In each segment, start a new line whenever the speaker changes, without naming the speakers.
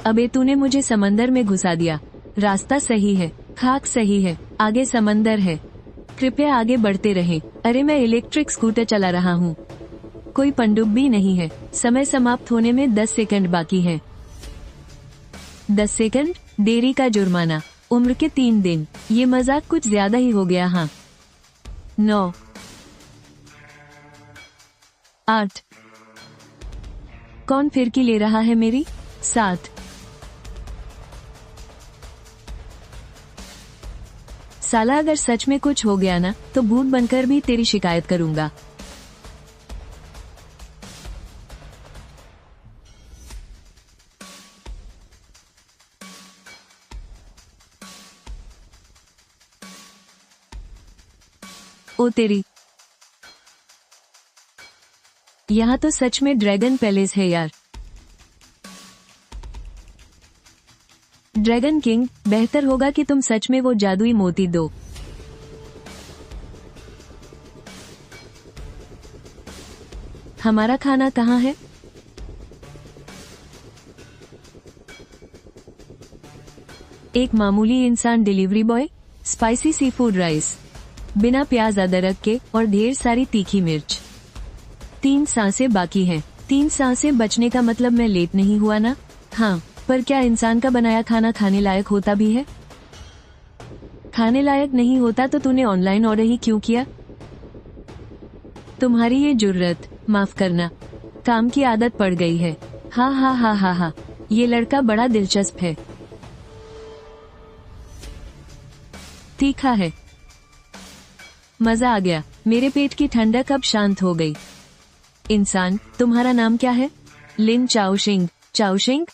अबे तूने मुझे समंदर में घुसा दिया। रास्ता सही है, खाक सही है, आगे समंदर है, कृपया आगे बढ़ते रहें। अरे मैं इलेक्ट्रिक स्कूटर चला रहा हूँ, कोई पनडुब्बी नहीं है। समय समाप्त होने में 10 सेकंड बाकी है। 10 सेकंड, देरी का जुर्माना, उम्र के 3 दिन। ये मजाक कुछ ज्यादा ही हो गया। हाँ। 9 8 कौन फिरकी ले रहा है मेरी? 7 साला अगर सच में कुछ हो गया ना तो भूत बनकर भी तेरी शिकायत करूंगा। ओ तेरी, यहाँ तो सच में ड्रैगन पैलेस है यार। ड्रैगन किंग, बेहतर होगा कि तुम सच में वो जादुई मोती दो। हमारा खाना कहाँ है? एक मामूली इंसान delivery boy, spicy sea food rice, बिना प्याज अदरक के और ढेर सारी तीखी मिर्च। 3 सांसें बाकी हैं। 3 सांसें बचने का मतलब मैं लेट नहीं हुआ ना? हाँ, पर क्या इंसान का बनाया खाना खाने लायक होता भी है? खाने लायक नहीं होता तो तूने ऑनलाइन ऑर्डर ही क्यों किया? तुम्हारी ये जुर्रत, माफ करना, काम की आदत पड़ गई है। हा हा हा हा हा, ये लड़का बड़ा दिलचस्प है। तीखा है, मजा आ गया। मेरे पेट की ठंडक अब शांत हो गई। इंसान, तुम्हारा नाम क्या है? लिन चाओशिंग। चाओशिंग?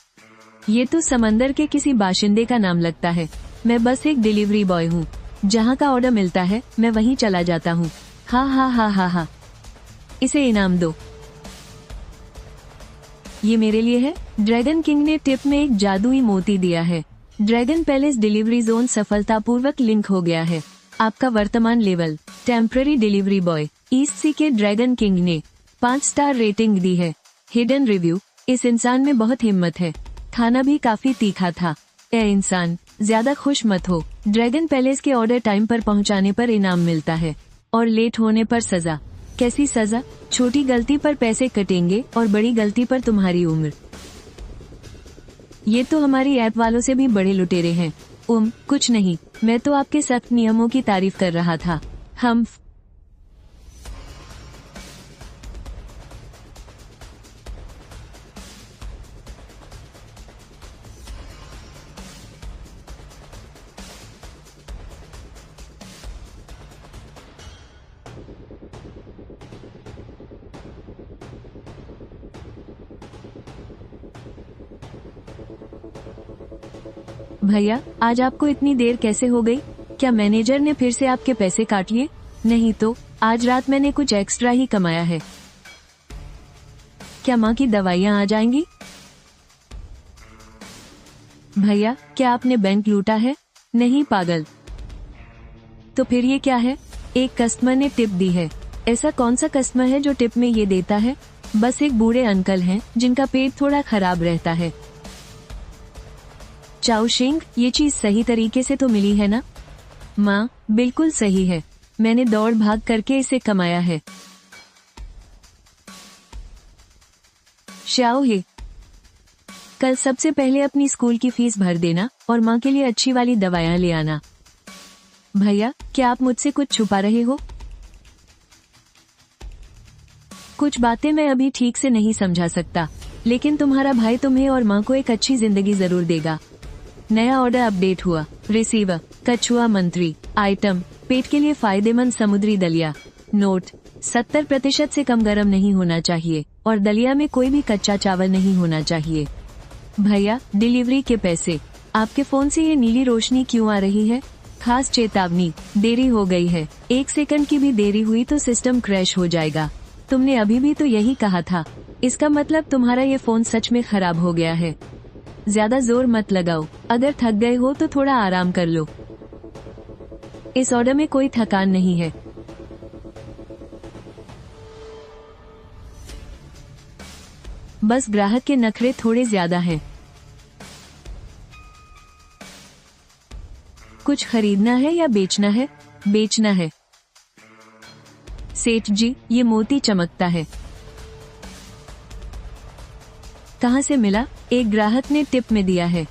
ये तो समंदर के किसी बाशिंदे का नाम लगता है। मैं बस एक डिलीवरी बॉय हूँ, जहाँ का ऑर्डर मिलता है मैं वहीं चला जाता हूँ। हा हा हा हा हा, इसे इनाम दो। ये मेरे लिए है। ड्रैगन किंग ने टिप में एक जादुई मोती दिया है। ड्रैगन पैलेस डिलीवरी जोन सफलतापूर्वक लिंक हो गया है। आपका वर्तमान level, temporary delivery boy, east sea के ड्रैगन किंग ने 5 स्टार रेटिंग दी है। हिडन रिव्यू, इस इंसान में बहुत हिम्मत है, खाना भी काफी तीखा था। ए इंसान, ज्यादा खुश मत हो। ड्रैगन पैलेस के ऑर्डर टाइम पर पहुंचाने पर इनाम मिलता है और लेट होने पर सजा। कैसी सजा? छोटी गलती पर पैसे कटेंगे और बड़ी गलती पर तुम्हारी उम्र। ये तो हमारी ऐप वालों से भी बड़े लुटेरे हैं। कुछ नहीं, मैं तो आपके सख्त नियमों की तारीफ कर रहा था। हम भैया, आज आपको इतनी देर कैसे हो गई? क्या मैनेजर ने फिर से आपके पैसे काट लिए? नहीं तो आज रात मैंने कुछ एक्स्ट्रा ही कमाया है। क्या माँ की दवाइयाँ आ जाएंगी? भैया, क्या आपने बैंक लूटा है? नहीं पागल। तो फिर ये क्या है? एक कस्टमर ने टिप दी है। ऐसा कौन सा कस्टमर है जो टिप में ये देता है? बस एक बूढ़े अंकल हैं जिनका पेट थोड़ा खराब रहता है। चाओशिंग, ये चीज सही तरीके से तो मिली है ना? माँ, बिल्कुल सही है, मैंने दौड़ भाग करके इसे कमाया है। शाओ हे, कल सबसे पहले अपनी स्कूल की फीस भर देना और माँ के लिए अच्छी वाली दवाइयाँ ले आना। भैया, क्या आप मुझसे कुछ छुपा रहे हो? कुछ बातें मैं अभी ठीक से नहीं समझा सकता, लेकिन तुम्हारा भाई तुम्हें और माँ को एक अच्छी जिंदगी जरूर देगा। नया ऑर्डर अपडेट हुआ। रिसीवर, कछुआ मंत्री। आइटम, पेट के लिए फायदेमंद समुद्री दलिया। नोट, 70% से कम गर्म नहीं होना चाहिए और दलिया में कोई भी कच्चा चावल नहीं होना चाहिए। भैया, डिलीवरी के पैसे। आपके फोन से ये नीली रोशनी क्यों आ रही है? खास चेतावनी, देरी हो गई है। 1 सेकंड की भी देरी हुई तो सिस्टम क्रैश हो जाएगा। तुमने अभी भी तो यही कहा था। इसका मतलब तुम्हारा ये फोन सच में खराब हो गया है। ज्यादा जोर मत लगाओ, अगर थक गए हो तो थोड़ा आराम कर लो। इस ऑर्डर में कोई थकान नहीं है। बस ग्राहक के नखरे थोड़े ज्यादा हैं। कुछ खरीदना है या बेचना है? बेचना है। सेठ जी, ये मोती चमकता है। कहाँ से मिला? एक ग्राहक ने टिप में दिया है।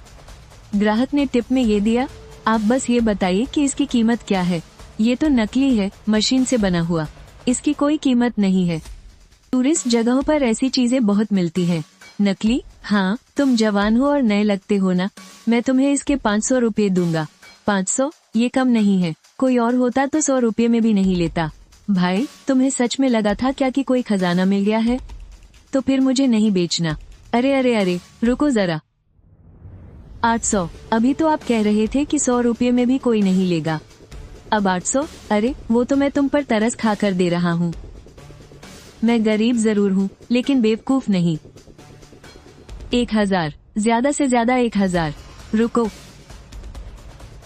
ग्राहक ने टिप में ये दिया? आप बस ये बताइए कि इसकी कीमत क्या है। ये तो नकली है, मशीन से बना हुआ। इसकी कोई कीमत नहीं है। टूरिस्ट जगहों पर ऐसी चीजें बहुत मिलती हैं। नकली? हाँ, तुम जवान हो और नए लगते हो ना। मैं तुम्हें इसके 500 रुपये दूंगा। 500? ये कम नहीं है। कोई और होता तो 100 रुपये में भी नहीं लेता। भाई, तुम्हें सच में लगा था क्या कि कोई खजाना मिल गया है? तो फिर मुझे नहीं बेचना। अरे अरे अरे, रुको जरा। 800? अभी तो आप कह रहे थे कि 100 रुपये में भी कोई नहीं लेगा। अब 800? अरे, वो तो मैं तुम पर तरस खाकर दे रहा हूँ। मैं गरीब जरूर हूँ, लेकिन बेवकूफ नहीं। 1000, ज्यादा से ज्यादा 1000। रुको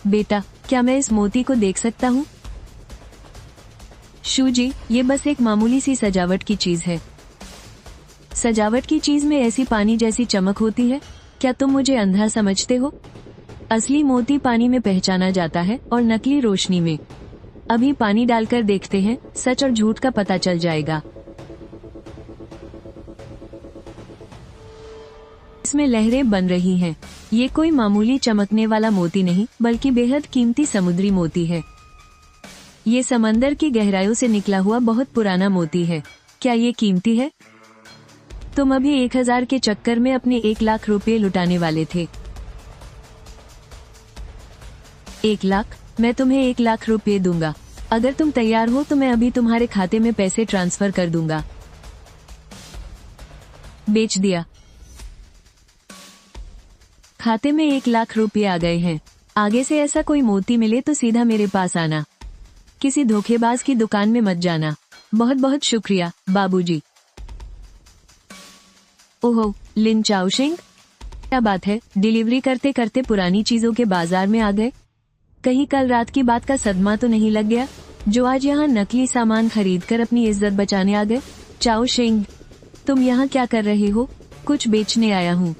बेटा, क्या मैं इस मोती को देख सकता हूँ? शू जी, ये बस एक मामूली सी सजावट की चीज है। सजावट की चीज में ऐसी पानी जैसी चमक होती है? क्या तुम मुझे अंधा समझते हो? असली मोती पानी में पहचाना जाता है और नकली रोशनी में। अभी पानी डालकर देखते हैं, सच और झूठ का पता चल जाएगा। इसमें लहरें बन रही हैं। ये कोई मामूली चमकने वाला मोती नहीं, बल्कि बेहद कीमती समुद्री मोती है। ये समंदर की गहराइयों से निकला हुआ बहुत पुराना मोती है। क्या ये कीमती है? तुम अभी 1000 के चक्कर में अपने 1 लाख रुपए लुटाने वाले थे। 1 लाख? मैं तुम्हें 1 लाख रुपए दूंगा। अगर तुम तैयार हो तो मैं अभी तुम्हारे खाते में पैसे ट्रांसफर कर दूंगा। बेच दिया। खाते में 1 लाख रुपए आ गए हैं। आगे से ऐसा कोई मोती मिले तो सीधा मेरे पास आना। किसी धोखेबाज की दुकान में मत जाना। बहुत बहुत शुक्रिया बाबूजी। ओहो, लिन चाओशिंग, क्या बात है? डिलीवरी करते करते पुरानी चीजों के बाजार में आ गए। कहीं कल रात की बात का सदमा तो नहीं लग गया, जो आज यहाँ नकली सामान खरीदकर अपनी इज्जत बचाने आ गए? चाओशिंग, तुम यहाँ क्या कर रहे हो? कुछ बेचने आया हूँ।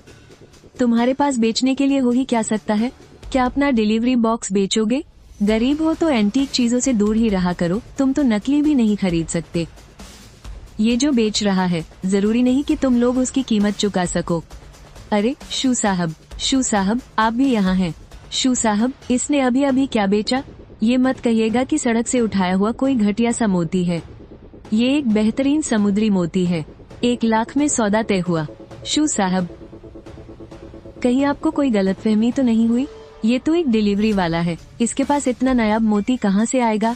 तुम्हारे पास बेचने के लिए हो ही क्या सकता है? क्या अपना डिलीवरी बॉक्स बेचोगे? गरीब हो तो एंटीक चीजों से दूर ही रहा करो। तुम तो नकली भी नहीं खरीद सकते। ये जो बेच रहा है, जरूरी नहीं कि तुम लोग उसकी कीमत चुका सको। अरे शू साहब, आप भी यहाँ हैं। शू साहब, इसने अभी अभी क्या बेचा? ये मत कहिएगा कि सड़क से उठाया हुआ कोई घटिया सा मोती है। ये एक बेहतरीन समुद्री मोती है। 1 लाख में सौदा तय हुआ। शू साहब, कहीं आपको कोई गलतफहमी तो नहीं हुई? ये तो एक डिलीवरी वाला है, इसके पास इतना नायाब मोती कहाँ से आएगा?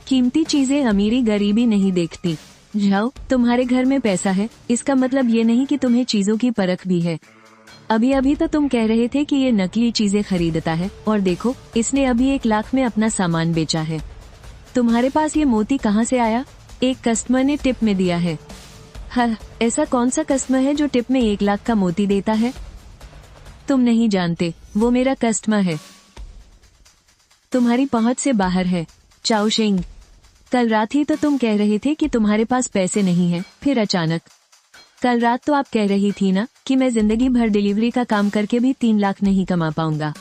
कीमती चीजें अमीरी गरीबी नहीं देखती। जाओ, तुम्हारे घर में पैसा है, इसका मतलब ये नहीं कि तुम्हें चीजों की परख भी है। अभी अभी तो तुम कह रहे थे कि ये नकली चीजें खरीदता है, और देखो, इसने अभी 1 लाख में अपना सामान बेचा है। तुम्हारे पास ये मोती कहाँ से आया? एक कस्टमर ने टिप में दिया है। हाँ, ऐसा कौन सा कस्टमर है जो टिप में 1 लाख का मोती देता है? तुम नहीं जानते, वो मेरा कस्टमर है। तुम्हारी पहुंच से बाहर है। चाओशिंग, कल रात ही तो तुम कह रहे थे कि तुम्हारे पास पैसे नहीं हैं, फिर अचानक। कल रात तो आप कह रही थी ना कि मैं जिंदगी भर डिलीवरी का काम करके भी 3 लाख नहीं कमा पाऊंगा।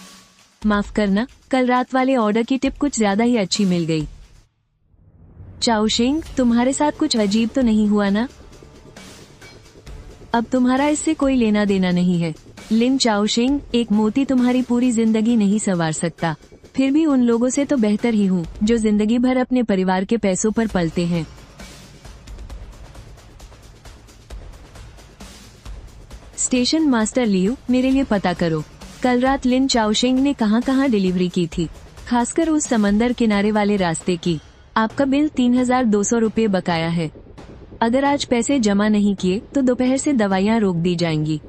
माफ करना, कल रात वाले ऑर्डर की टिप कुछ ज्यादा ही अच्छी मिल गई। चाओशिंग, तुम्हारे साथ कुछ अजीब तो नहीं हुआ ना? अब तुम्हारा इससे कोई लेना देना नहीं है। लिन चाओशिंग, एक मोती तुम्हारी पूरी जिंदगी नहीं संवार सकता। फिर भी उन लोगों से तो बेहतर ही हूँ जो जिंदगी भर अपने परिवार के पैसों पर पलते हैं। स्टेशन मास्टर लियो, मेरे लिए पता करो, कल रात लिन चाओशिंग ने कहाँ कहाँ डिलीवरी की थी, खासकर उस समंदर किनारे वाले रास्ते की। आपका बिल 3200 रुपये बकाया है। अगर आज पैसे जमा नहीं किए तो दोपहर से दवाइयाँ रोक दी जाएंगी।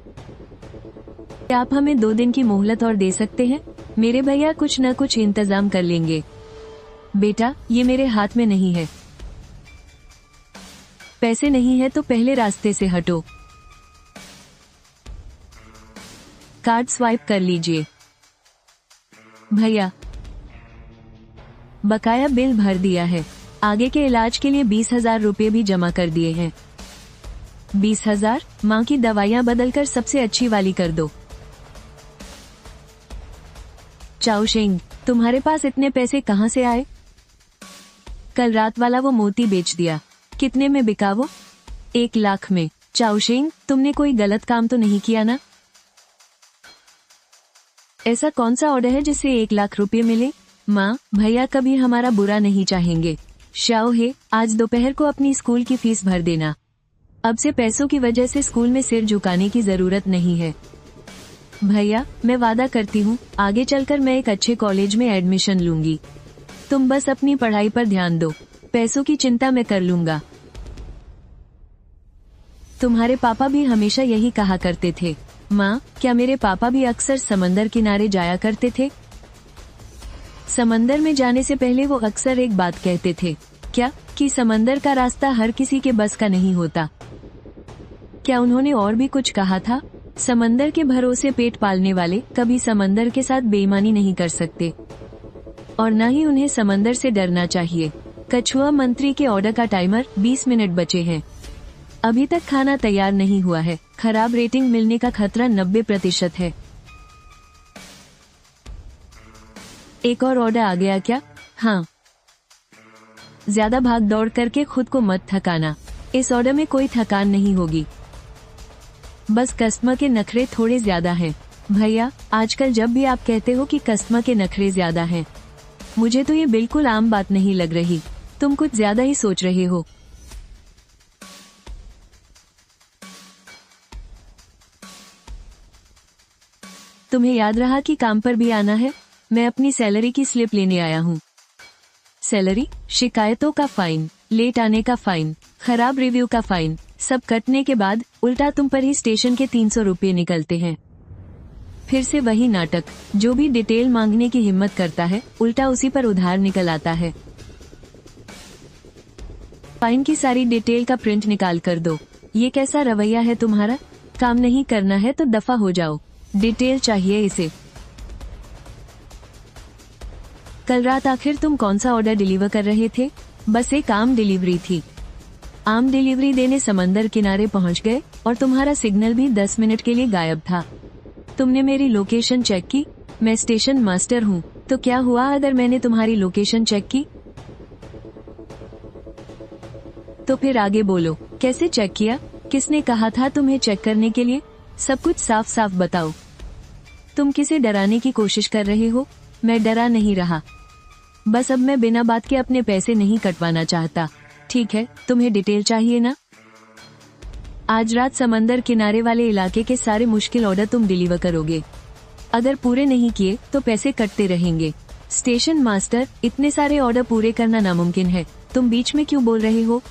क्या आप हमें 2 दिन की मोहलत और दे सकते हैं? मेरे भैया कुछ न कुछ इंतजाम कर लेंगे। बेटा, ये मेरे हाथ में नहीं है। पैसे नहीं है तो पहले रास्ते से हटो। कार्ड स्वाइप कर लीजिए। भैया, बकाया बिल भर दिया है। आगे के इलाज के लिए 20,000 रुपये भी जमा कर दिए हैं। 20,000? माँ की दवाइयाँ बदलकर सबसे अच्छी वाली कर दो। चाओशेंग, तुम्हारे पास इतने पैसे कहाँ से आए? कल रात वाला वो मोती बेच दिया। कितने में बिका वो? 1 लाख में। चाओशेंग, तुमने कोई गलत काम तो नहीं किया ना? ऐसा कौन सा ऑर्डर है जिससे 1 लाख रुपए मिले? माँ, भैया कभी हमारा बुरा नहीं चाहेंगे। शाओ हे, आज दोपहर को अपनी स्कूल की फीस भर देना। अब से पैसों की वजह से स्कूल में सिर झुकाने की जरूरत नहीं है। भैया, मैं वादा करती हूँ आगे चलकर मैं एक अच्छे कॉलेज में एडमिशन लूंगी। तुम बस अपनी पढ़ाई पर ध्यान दो, पैसों की चिंता मैं कर लूंगा। तुम्हारे पापा भी हमेशा यही कहा करते थे। माँ, क्या मेरे पापा भी अक्सर समंदर किनारे जाया करते थे? समंदर में जाने से पहले वो अक्सर एक बात कहते थे। क्या? कि समंदर का रास्ता हर किसी के बस का नहीं होता। क्या उन्होंने और भी कुछ कहा था? समंदर के भरोसे पेट पालने वाले कभी समंदर के साथ बेईमानी नहीं कर सकते, और न ही उन्हें समंदर से डरना चाहिए। कछुआ मंत्री के ऑर्डर का टाइमर 20 मिनट बचे हैं। अभी तक खाना तैयार नहीं हुआ है। खराब रेटिंग मिलने का खतरा 90% है। एक और ऑर्डर आ गया क्या? हाँ। ज्यादा भाग दौड़ करके खुद को मत थकाना। इस ऑर्डर में कोई थकान नहीं होगी, बस कस्टमर के नखरे थोड़े ज्यादा हैं। भैया, आजकल जब भी आप कहते हो कि कस्टमर के नखरे ज्यादा हैं, मुझे तो ये बिल्कुल आम बात नहीं लग रही। तुम कुछ ज्यादा ही सोच रहे हो। तुम्हें याद रहा कि काम पर भी आना है? मैं अपनी सैलरी की स्लिप लेने आया हूँ। सैलरी, शिकायतों का फाइन, लेट आने का फाइन, खराब रिव्यू का फाइन, सब कटने के बाद उल्टा तुम पर ही स्टेशन के 300 रुपये निकलते हैं। फिर से वही नाटक। जो भी डिटेल मांगने की हिम्मत करता है, उल्टा उसी पर उधार निकल आता है। फाइन की सारी डिटेल का प्रिंट निकाल कर दो। ये कैसा रवैया है तुम्हारा? काम नहीं करना है तो दफा हो जाओ। डिटेल चाहिए इसे। कल रात आखिर तुम कौन सा ऑर्डर डिलीवर कर रहे थे? बस एक आम डिलीवरी थी। आम डिलीवरी देने समंदर किनारे पहुंच गए और तुम्हारा सिग्नल भी 10 मिनट के लिए गायब था। तुमने मेरी लोकेशन चेक की? मैं स्टेशन मास्टर हूँ, तो क्या हुआ अगर मैंने तुम्हारी लोकेशन चेक की? तो फिर आगे बोलो। कैसे चेक किया? किसने कहा था तुम्हें चेक करने के लिए? सब कुछ साफ साफ बताओ। तुम किसे डराने की कोशिश कर रहे हो? मैं डरा नहीं रहा, बस अब मैं बिना बात के अपने पैसे नहीं कटवाना चाहता। ठीक है, तुम्हें डिटेल चाहिए ना? आज रात समंदर किनारे वाले इलाके के सारे मुश्किल ऑर्डर तुम डिलीवर करोगे। अगर पूरे नहीं किए तो पैसे कटते रहेंगे। स्टेशन मास्टर, इतने सारे ऑर्डर पूरे करना नामुमकिन है। तुम बीच में क्यों बोल रहे हो?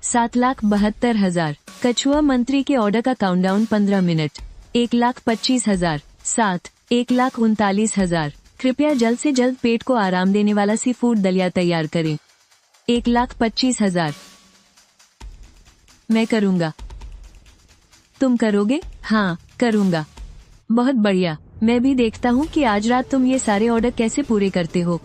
7,72,000। कछुआ मंत्री के ऑर्डर का काउंटडाउन 15 मिनट। 1,25,000। 7, 1,39,000। कृपया जल्द से जल्द पेट को आराम देने वाला सी फूड दलिया तैयार करें। 1,25,000। मैं करूँगा। तुम करोगे? हाँ, करूँगा। बहुत बढ़िया। मैं भी देखता हूँ कि आज रात तुम ये सारे ऑर्डर कैसे पूरे करते हो।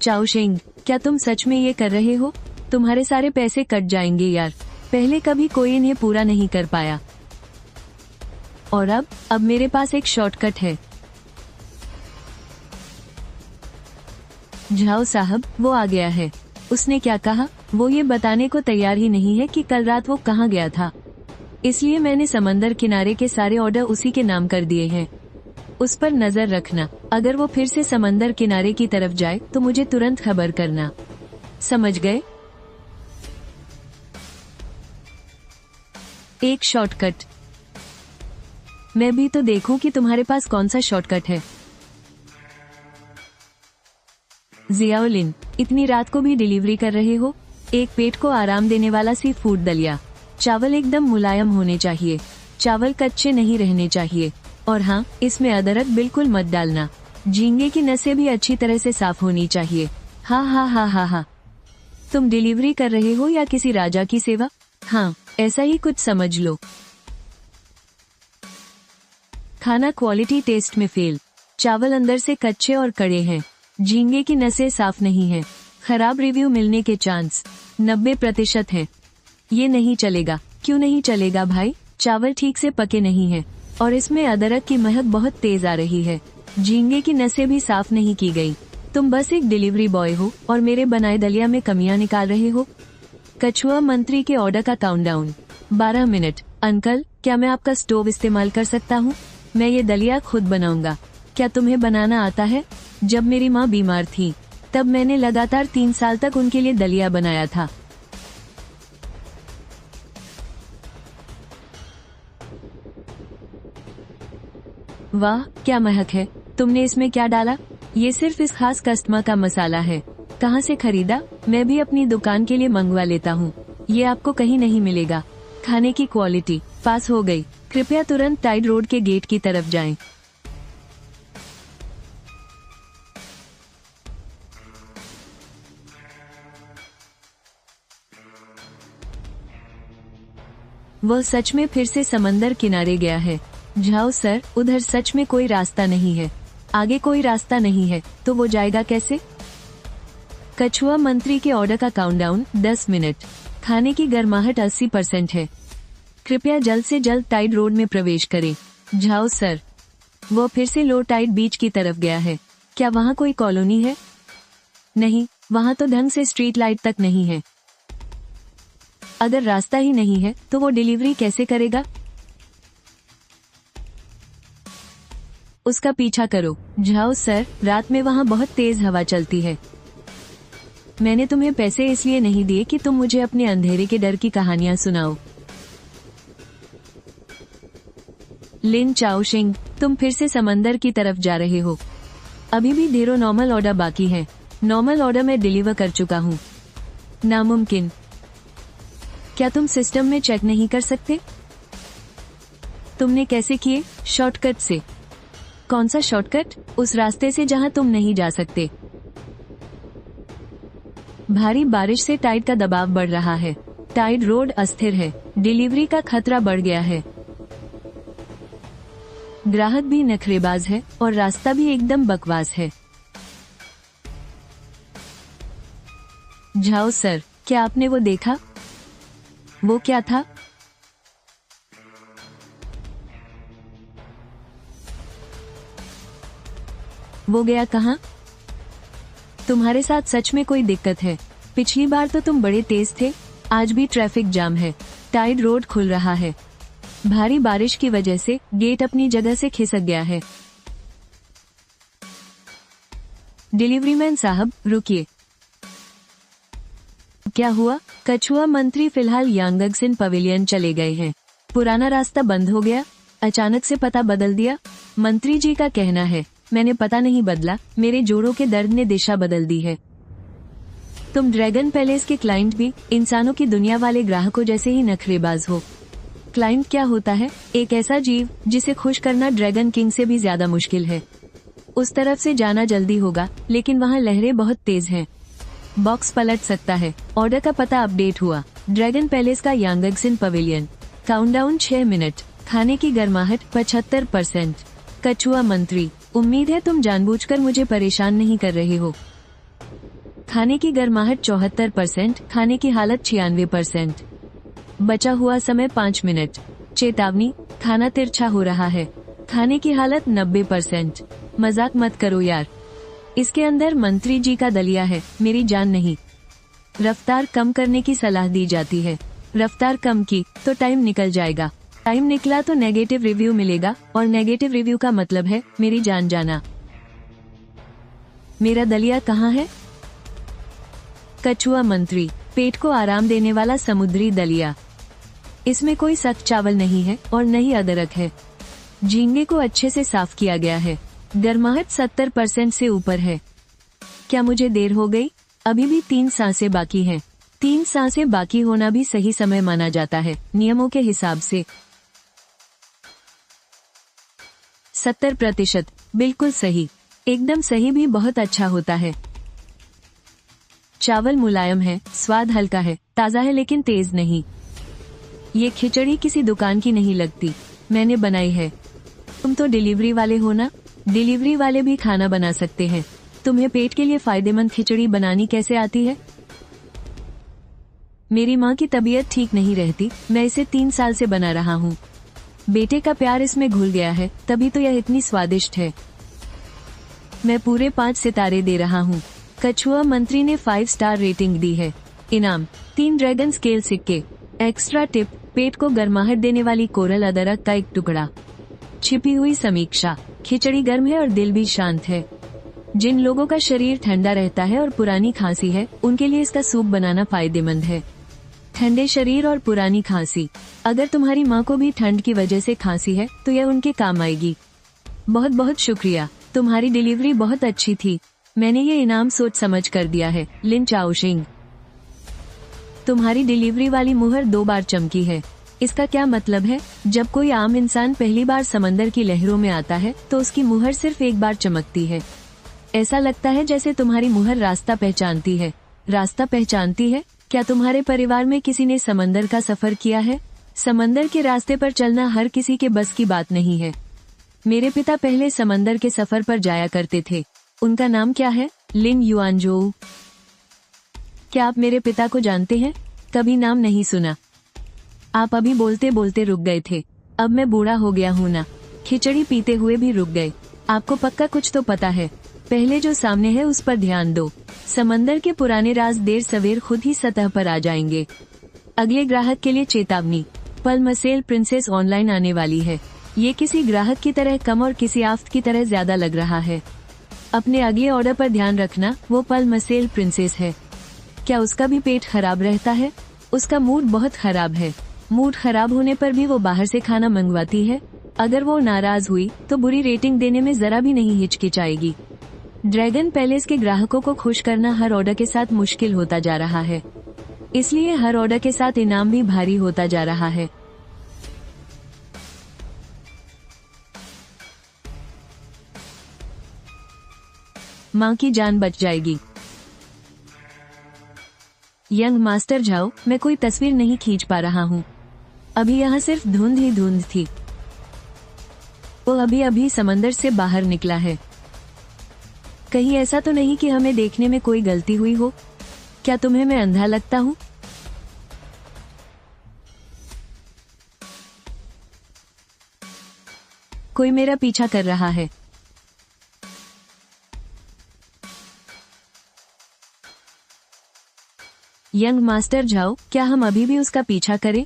चाओशेंग, क्या तुम सच में ये कर रहे हो? तुम्हारे सारे पैसे कट जाएंगे यार। पहले कभी कोई इन्हें पूरा नहीं कर पाया, और अब मेरे पास एक शॉर्टकट है। झाओ साहब, वो आ गया है। उसने क्या कहा? वो ये बताने को तैयार ही नहीं है कि कल रात वो कहाँ गया था। इसलिए मैंने समंदर किनारे के सारे ऑर्डर उसी के नाम कर दिए हैं। उस पर नजर रखना। अगर वो फिर से समंदर किनारे की तरफ जाए तो मुझे तुरंत खबर करना। समझ गए? एक शॉर्टकट। मैं भी तो देखूं कि तुम्हारे पास कौन सा शॉर्टकट है। जियाओलिन, इतनी रात को भी डिलीवरी कर रहे हो? एक पेट को आराम देने वाला सी फूड दलिया। चावल एकदम मुलायम होने चाहिए। चावल कच्चे नहीं रहने चाहिए। और हाँ, इसमें अदरक बिल्कुल मत डालना। झींगे की नसें भी अच्छी तरह से साफ होनी चाहिए। हाँ हाँ हाँ हाँ हाँ। तुम डिलीवरी कर रहे हो या किसी राजा की सेवा? हाँ, ऐसा ही कुछ समझ लो। खाना क्वालिटी टेस्ट में फेल। चावल अंदर से कच्चे और कड़े हैं। झींगे की नसें साफ नहीं हैं। खराब रिव्यू मिलने के चांस 90% है। ये नहीं चलेगा। क्यों नहीं चलेगा भाई? चावल ठीक से पके नहीं है और इसमें अदरक की महक बहुत तेज आ रही है। झींगे की नसें भी साफ नहीं की गई। तुम बस एक डिलीवरी बॉय हो और मेरे बनाए दलिया में कमियां निकाल रहे हो। कछुआ मंत्री के ऑर्डर का काउंटडाउन 12 मिनट। अंकल, क्या मैं आपका स्टोव इस्तेमाल कर सकता हूँ? मैं ये दलिया खुद बनाऊंगा। क्या तुम्हें बनाना आता है? जब मेरी माँ बीमार थी तब मैंने लगातार 3 साल तक उनके लिए दलिया बनाया था। वाह, क्या महक है। तुमने इसमें क्या डाला? ये सिर्फ इस खास कस्टमर का मसाला है। कहाँ से खरीदा? मैं भी अपनी दुकान के लिए मंगवा लेता हूँ। ये आपको कहीं नहीं मिलेगा। खाने की क्वालिटी पास हो गई। कृपया तुरंत टाइड रोड के गेट की तरफ जाएं। वह सच में फिर से समंदर किनारे गया है। जाओ सर, उधर सच में कोई रास्ता नहीं है। आगे कोई रास्ता नहीं है तो वो जाएगा कैसे? कछुआ मंत्री के ऑर्डर का काउंटडाउन 10 मिनट। खाने की गर्माहट 80% है। कृपया जल्द से जल्द टाइड रोड में प्रवेश करें। जाओ सर। वो फिर से लो टाइड बीच की तरफ गया है। क्या वहाँ कोई कॉलोनी है? नहीं, वहाँ तो ढंग से स्ट्रीट लाइट तक नहीं है। अगर रास्ता ही नहीं है तो वो डिलीवरी कैसे करेगा? उसका पीछा करो। जाओ सर, रात में वहाँ बहुत तेज हवा चलती है। मैंने तुम्हें पैसे इसलिए नहीं दिए कि तुम मुझे अपने अंधेरे के डर की कहानियां सुनाओ। लिन चाओशिंग, तुम फिर से समंदर की तरफ जा रहे हो। अभी भी ढेरों नॉर्मल ऑर्डर बाकी हैं। नॉर्मल ऑर्डर मैं डिलीवर कर चुका हूँ। नामुमकिन। क्या तुम सिस्टम में चेक नहीं कर सकते? तुमने कैसे किए? शॉर्टकट से। कौन सा शॉर्टकट? उस रास्ते से जहां तुम नहीं जा सकते। भारी बारिश से टाइड का दबाव बढ़ रहा है। टाइड रोड अस्थिर है। डिलीवरी का खतरा बढ़ गया है। ग्राहक भी नखरेबाज है और रास्ता भी एकदम बकवास है। जाओ सर, क्या आपने वो देखा? वो क्या था? वो गया कहाँ? तुम्हारे साथ सच में कोई दिक्कत है। पिछली बार तो तुम बड़े तेज थे। आज भी ट्रैफिक जाम है। टाइड रोड खुल रहा है। भारी बारिश की वजह से गेट अपनी जगह से खिसक गया है। डिलीवरी मैन साहब, रुकिए। क्या हुआ? कछुआ मंत्री फिलहाल यांगगसिन पवेलियन चले गए हैं। पुराना रास्ता बंद हो गया। अचानक से पता बदल दिया। मंत्री जी का कहना है, मैंने पता नहीं बदला, मेरे जोड़ों के दर्द ने दिशा बदल दी है। तुम ड्रैगन पैलेस के क्लाइंट भी इंसानों की दुनिया वाले ग्राहकों जैसे ही नखरेबाज हो। क्लाइंट क्या होता है? एक ऐसा जीव जिसे खुश करना ड्रैगन किंग से भी ज्यादा मुश्किल है। उस तरफ से जाना जल्दी होगा, लेकिन वहाँ लहरें बहुत तेज हैं। बॉक्स पलट सकता है। ऑर्डर का पता अपडेट हुआ। ड्रैगन पैलेस का यांगगसिन पवेलियन। Countdown 6 minute. खाने की गर्माहट 75%। कछुआ मंत्री, उम्मीद है तुम जानबूझकर मुझे परेशान नहीं कर रहे हो। खाने की गर्माहट 74%। खाने की हालत 96%। बचा हुआ समय 5 मिनट। चेतावनी, खाना तिरछा हो रहा है। खाने की हालत 90%। मजाक मत करो यार। इसके अंदर मंत्री जी का दलिया है, मेरी जान नहीं। रफ्तार कम करने की सलाह दी जाती है। रफ्तार कम की तो टाइम निकल जाएगा। टाइम निकला तो नेगेटिव रिव्यू मिलेगा और नेगेटिव रिव्यू का मतलब है मेरी जान जाना। मेरा दलिया कहाँ है? कछुआ मंत्री, पेट को आराम देने वाला समुद्री दलिया। इसमें कोई सख्त चावल नहीं है और न ही अदरक है। झींगे को अच्छे से साफ किया गया है। गर्माहट 70% से ऊपर है। क्या मुझे देर हो गई? अभी भी 3 सांसें बाकी हैं। 3 सांसें बाकी होना भी सही समय माना जाता है नियमों के हिसाब से। 70%, बिल्कुल सही। एकदम सही भी बहुत अच्छा होता है। चावल मुलायम है, स्वाद हल्का है, ताज़ा है लेकिन तेज नहीं। ये खिचड़ी किसी दुकान की नहीं लगती, मैंने बनाई है। तुम तो डिलीवरी वाले हो ना? डिलीवरी वाले भी खाना बना सकते हैं। तुम्हें पेट के लिए फायदेमंद खिचड़ी बनानी कैसे आती है? मेरी माँ की तबीयत ठीक नहीं रहती, मैं इसे 3 साल से बना रहा हूँ। बेटे का प्यार इसमें घुल गया है, तभी तो यह इतनी स्वादिष्ट है। मैं पूरे 5 सितारे दे रहा हूँ। कछुआ मंत्री ने 5 स्टार रेटिंग दी है। इनाम 3 ड्रैगन स्केल सिक्के। एक्स्ट्रा टिप, पेट को गर्माहट देने वाली कोरल अदरक का एक टुकड़ा। छिपी हुई समीक्षा, खिचड़ी गर्म है और दिल भी शांत है। जिन लोगों का शरीर ठंडा रहता है और पुरानी खांसी है, उनके लिए इसका सूप बनाना फायदेमंद है। ठंडे शरीर और पुरानी खांसी, अगर तुम्हारी माँ को भी ठंड की वजह से खांसी है तो यह उनके काम आएगी। बहुत बहुत शुक्रिया, तुम्हारी डिलीवरी बहुत अच्छी थी। मैंने ये इनाम सोच समझ कर दिया है। लिन चाओशिंग। तुम्हारी डिलीवरी वाली मुहर 2 बार चमकी है। इसका क्या मतलब है? जब कोई आम इंसान पहली बार समंदर की लहरों में आता है तो उसकी मुहर सिर्फ 1 बार चमकती है। ऐसा लगता है जैसे तुम्हारी मुहर रास्ता पहचानती है। रास्ता पहचानती है? क्या तुम्हारे परिवार में किसी ने समंदर का सफर किया है? समंदर के रास्ते पर चलना हर किसी के बस की बात नहीं है। मेरे पिता पहले समंदर के सफर पर जाया करते थे। उनका नाम क्या है? लिन युआनजोउ। क्या आप मेरे पिता को जानते हैं? कभी नाम नहीं सुना। आप अभी बोलते बोलते रुक गए थे। अब मैं बूढ़ा हो गया हूँ ना। खिचड़ी पीते हुए भी रुक गए। आपको पक्का कुछ तो पता है। पहले जो सामने है उस पर ध्यान दो। समंदर के पुराने राज देर सवेर खुद ही सतह पर आ जाएंगे। अगले ग्राहक के लिए चेतावनी, पल्मसेल प्रिंसेस ऑनलाइन आने वाली है। ये किसी ग्राहक की तरह कम और किसी आफ्त की तरह ज्यादा लग रहा है। अपने अगले ऑर्डर पर ध्यान रखना, वो पल्मसेल प्रिंसेस है। क्या उसका भी पेट खराब रहता है? उसका मूड बहुत खराब है। मूड खराब होने पर भी वो बाहर से खाना मंगवाती है। अगर वो नाराज हुई तो बुरी रेटिंग देने में जरा भी नहीं हिचकिचाएगी। ड्रैगन पैलेस के ग्राहकों को खुश करना हर ऑर्डर के साथ मुश्किल होता जा रहा है, इसलिए हर ऑर्डर के साथ इनाम भी भारी होता जा रहा है। माँ की जान बच जाएगी। यंग मास्टर झाओ, मैं कोई तस्वीर नहीं खींच पा रहा हूँ। अभी यहाँ सिर्फ धुंध ही धुंध थी। वो अभी अभी समंदर से बाहर निकला है। कहीं ऐसा तो नहीं कि हमें देखने में कोई गलती हुई हो? क्या तुम्हें मैं अंधा लगता हूँ? कोई मेरा पीछा कर रहा है। यंग मास्टर झाओ, क्या हम अभी भी उसका पीछा करें?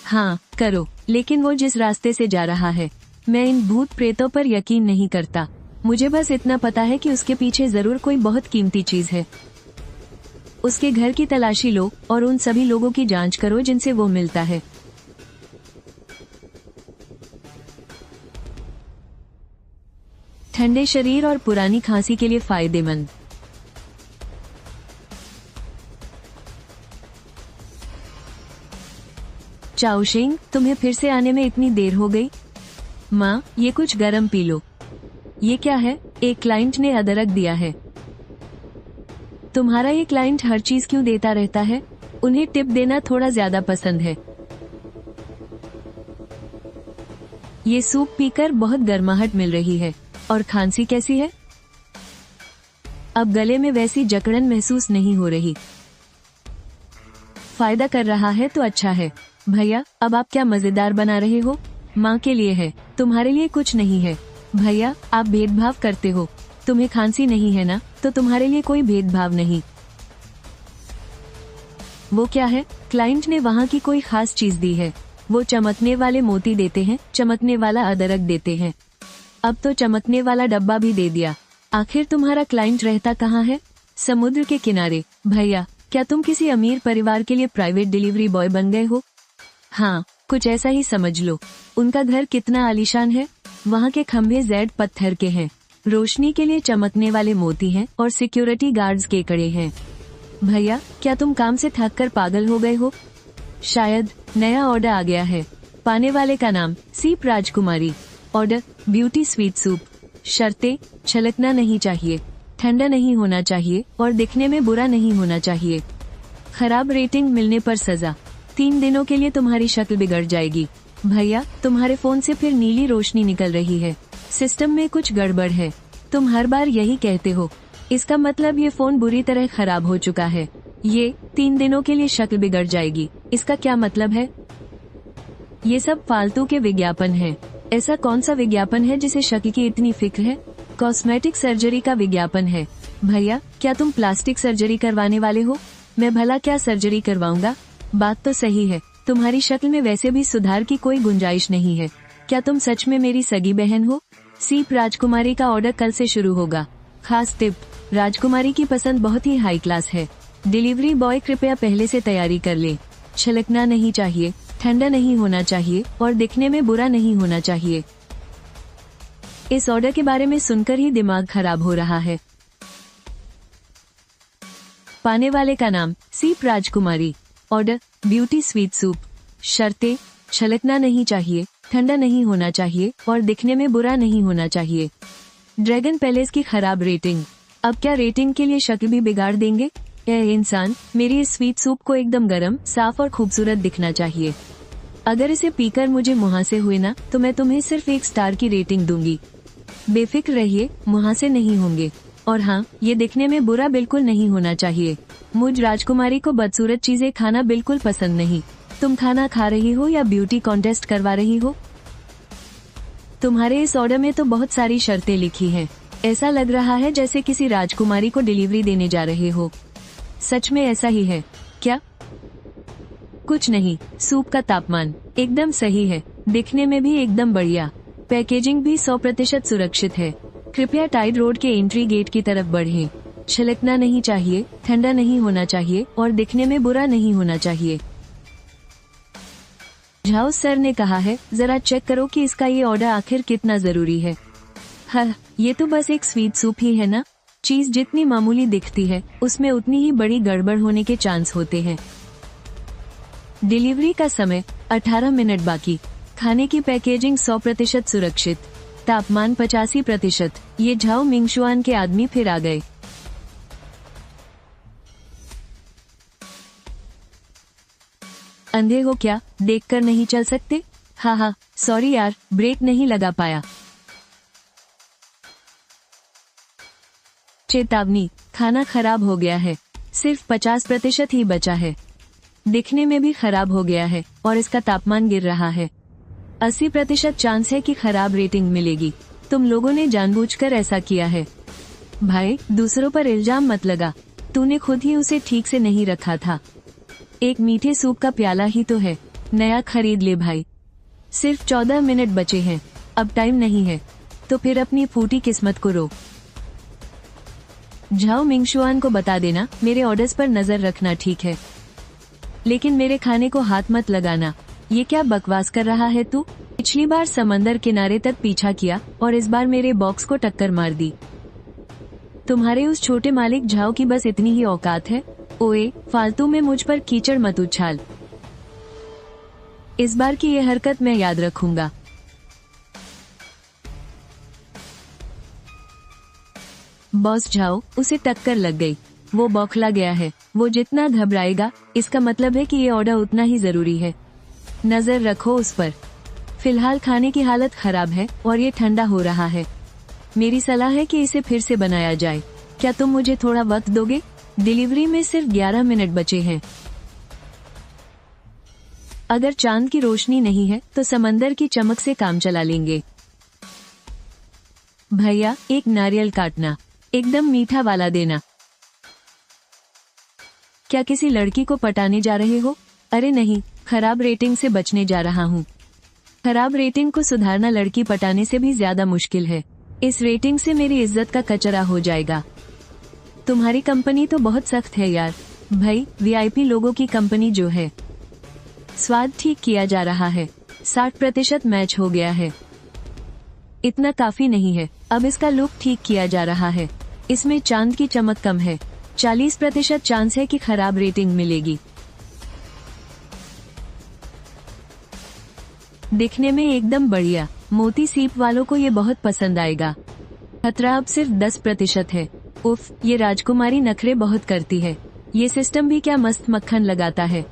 हाँ, करो, लेकिन वो जिस रास्ते से जा रहा है, मैं इन भूत प्रेतों पर यकीन नहीं करता। मुझे बस इतना पता है कि उसके पीछे जरूर कोई बहुत कीमती चीज है। उसके घर की तलाशी लो और उन सभी लोगों की जांच करो जिनसे वो मिलता है। ठंडे शरीर और पुरानी खांसी के लिए फायदेमंद। चाओशिंग, तुम्हें फिर से आने में इतनी देर हो गई। माँ, ये कुछ गरम पी लो। ये क्या है? एक क्लाइंट ने अदरक दिया है। तुम्हारा ये क्लाइंट हर चीज क्यों देता रहता है? उन्हें टिप देना थोड़ा ज्यादा पसंद है। ये सूप पीकर बहुत गर्माहट मिल रही है। और खांसी कैसी है? अब गले में वैसी जकड़न महसूस नहीं हो रही। फायदा कर रहा है तो अच्छा है। भैया, अब आप क्या मजेदार बना रहे हो? माँ के लिए है, तुम्हारे लिए कुछ नहीं है। भैया, आप भेदभाव करते हो। तुम्हें खांसी नहीं है ना, तो तुम्हारे लिए कोई भेदभाव नहीं। वो क्या है? क्लाइंट ने वहाँ की कोई खास चीज दी है। वो चमकने वाले मोती देते हैं, चमकने वाला अदरक देते हैं। अब तो चमकने वाला डब्बा भी दे दिया। आखिर तुम्हारा क्लाइंट रहता कहाँ है? समुद्र के किनारे। भैया, क्या तुम किसी अमीर परिवार के लिए प्राइवेट डिलीवरी बॉय बन गए हो? हाँ, कुछ ऐसा ही समझ लो। उनका घर कितना आलीशान है। वहाँ के खंभे जेड पत्थर के हैं, रोशनी के लिए चमकने वाले मोती हैं और सिक्योरिटी गार्ड्स के कड़े हैं। भैया, क्या तुम काम से थक कर पागल हो गए हो? शायद नया ऑर्डर आ गया है। पाने वाले का नाम सीप राजकुमारी। Order beauty sweet soup. शर्तें, छलकना नहीं चाहिए, ठंडा नहीं होना चाहिए और दिखने में बुरा नहीं होना चाहिए। खराब रेटिंग मिलने पर सजा। 3 दिनों के लिए तुम्हारी शक्ल बिगड़ जाएगी। भैया, तुम्हारे फोन से फिर नीली रोशनी निकल रही है। सिस्टम में कुछ गड़बड़ है। तुम हर बार यही कहते हो। इसका मतलब ये फोन बुरी तरह खराब हो चुका है। ये 3 दिनों के लिए शक्ल बिगड़ जाएगी, इसका क्या मतलब है? ये सब फालतू के विज्ञापन है। ऐसा कौन सा विज्ञापन है जिसे शक्ल की इतनी फिक्र है? कॉस्मेटिक सर्जरी का विज्ञापन है। भैया, क्या तुम प्लास्टिक सर्जरी करवाने वाले हो? मैं भला क्या सर्जरी करवाऊंगा? बात तो सही है, तुम्हारी शक्ल में वैसे भी सुधार की कोई गुंजाइश नहीं है। क्या तुम सच में मेरी सगी बहन हो? सीप राजकुमारी का ऑर्डर कल से शुरू होगा। खास टिप, राजकुमारी की पसंद बहुत ही हाई क्लास है। डिलीवरी बॉय कृपया पहले से तैयारी कर ले। छलकना नहीं चाहिए, ठंडा नहीं होना चाहिए और दिखने में बुरा नहीं होना चाहिए। इस ऑर्डर के बारे में सुनकर ही दिमाग खराब हो रहा है। पाने वाले का नाम सीप राजकुमारी। Order beauty sweet soup. शर्तें, छलकना नहीं चाहिए, ठंडा नहीं होना चाहिए और दिखने में बुरा नहीं होना चाहिए। ड्रैगन पैलेस की खराब रेटिंग। अब क्या रेटिंग के लिए शक्ल भी बिगाड़ देंगे? यह इंसान, मेरी इस स्वीट सूप को एकदम गरम, साफ और खूबसूरत दिखना चाहिए। अगर इसे पीकर मुझे मुहासे हुए ना, तो मैं तुम्हें सिर्फ 1 स्टार की रेटिंग दूंगी। बेफिक्र रहिए, मुहासे नहीं होंगे। और हाँ, ये दिखने में बुरा बिल्कुल नहीं होना चाहिए। मुझ राजकुमारी को बदसूरत चीजें खाना बिल्कुल पसंद नहीं। तुम खाना खा रही हो या ब्यूटी कॉन्टेस्ट करवा रही हो? तुम्हारे इस ऑर्डर में तो बहुत सारी शर्तें लिखी हैं। ऐसा लग रहा है जैसे किसी राजकुमारी को डिलीवरी देने जा रहे हो। सच में ऐसा ही है क्या? कुछ नहीं, सूप का तापमान एकदम सही है, दिखने में भी एकदम बढ़िया, पैकेजिंग भी 100% सुरक्षित है। कृपया टाइड रोड के एंट्री गेट की तरफ बढ़ें। छलकना नहीं चाहिए, ठंडा नहीं होना चाहिए और दिखने में बुरा नहीं होना चाहिए। झाओ सर ने कहा है, जरा चेक करो कि इसका ये ऑर्डर आखिर कितना जरूरी है। हाँ, ये तो बस एक स्वीट सूप ही है ना। चीज जितनी मामूली दिखती है, उसमें उतनी ही बड़ी गड़बड़ होने के चांस होते हैं। डिलीवरी का समय 18 मिनट बाकी। खाने की पैकेजिंग 100% सुरक्षित, तापमान 85%। ये झाओ मिंगशुआन के आदमी फिर आ गए। अंधे हो क्या, देखकर नहीं चल सकते? हाँ, सॉरी यार, ब्रेक नहीं लगा पाया। चेतावनी, खाना खराब हो गया है, सिर्फ 50% ही बचा है। दिखने में भी खराब हो गया है और इसका तापमान गिर रहा है। 80% चांस है कि खराब रेटिंग मिलेगी। तुम लोगों ने जानबूझकर ऐसा किया है। भाई, दूसरों पर इल्जाम मत लगा, तूने खुद ही उसे ठीक से नहीं रखा था। एक मीठे सूप का प्याला ही तो है, नया खरीद ले भाई। सिर्फ 14 मिनट बचे हैं, अब टाइम नहीं है, तो फिर अपनी फूटी किस्मत को रो। झाओ मिंगशुआन को बता देना, मेरे ऑर्डर्स पर नजर रखना, ठीक है? लेकिन मेरे खाने को हाथ मत लगाना। ये क्या बकवास कर रहा है तू? पिछली बार समंदर किनारे तक पीछा किया और इस बार मेरे बॉक्स को टक्कर मार दी। तुम्हारे उस छोटे मालिक झाओ की बस इतनी ही औकात है। ओए, फालतू में मुझ पर कीचड़ मत उछाल। इस बार की ये हरकत मैं याद रखूंगा। बॉस झाओ, उसे टक्कर लग गई, वो बौखला गया है। वो जितना घबराएगा, इसका मतलब है कि ये ऑर्डर उतना ही जरूरी है। नजर रखो उस पर। फिलहाल खाने की हालत खराब है और ये ठंडा हो रहा है। मेरी सलाह है कि इसे फिर से बनाया जाए। क्या तुम मुझे थोड़ा वक्त दोगे? डिलीवरी में सिर्फ 11 मिनट बचे हैं। अगर चांद की रोशनी नहीं है तो समंदर की चमक से काम चला लेंगे। भैया, एक नारियल काटना, एकदम मीठा वाला देना। क्या किसी लड़की को पटाने जा रहे हो? अरे नहीं, खराब रेटिंग से बचने जा रहा हूँ। खराब रेटिंग को सुधारना लड़की पटाने से भी ज्यादा मुश्किल है। इस रेटिंग से मेरी इज्जत का कचरा हो जाएगा। तुम्हारी कंपनी तो बहुत सख्त है यार। भाई, वीआईपी लोगों की कंपनी जो है। स्वाद ठीक किया जा रहा है, 60% मैच हो गया है। इतना काफी नहीं है, अब इसका लुक ठीक किया जा रहा है। इसमें चांद की चमक कम है, 40% चांस है कि खराब रेटिंग मिलेगी। दिखने में एकदम बढ़िया, मोती सीप वालों को ये बहुत पसंद आएगा। खतरा अब सिर्फ 10% है। उफ, ये राजकुमारी नखरे बहुत करती है। ये सिस्टम भी क्या मस्त मक्खन लगाता है।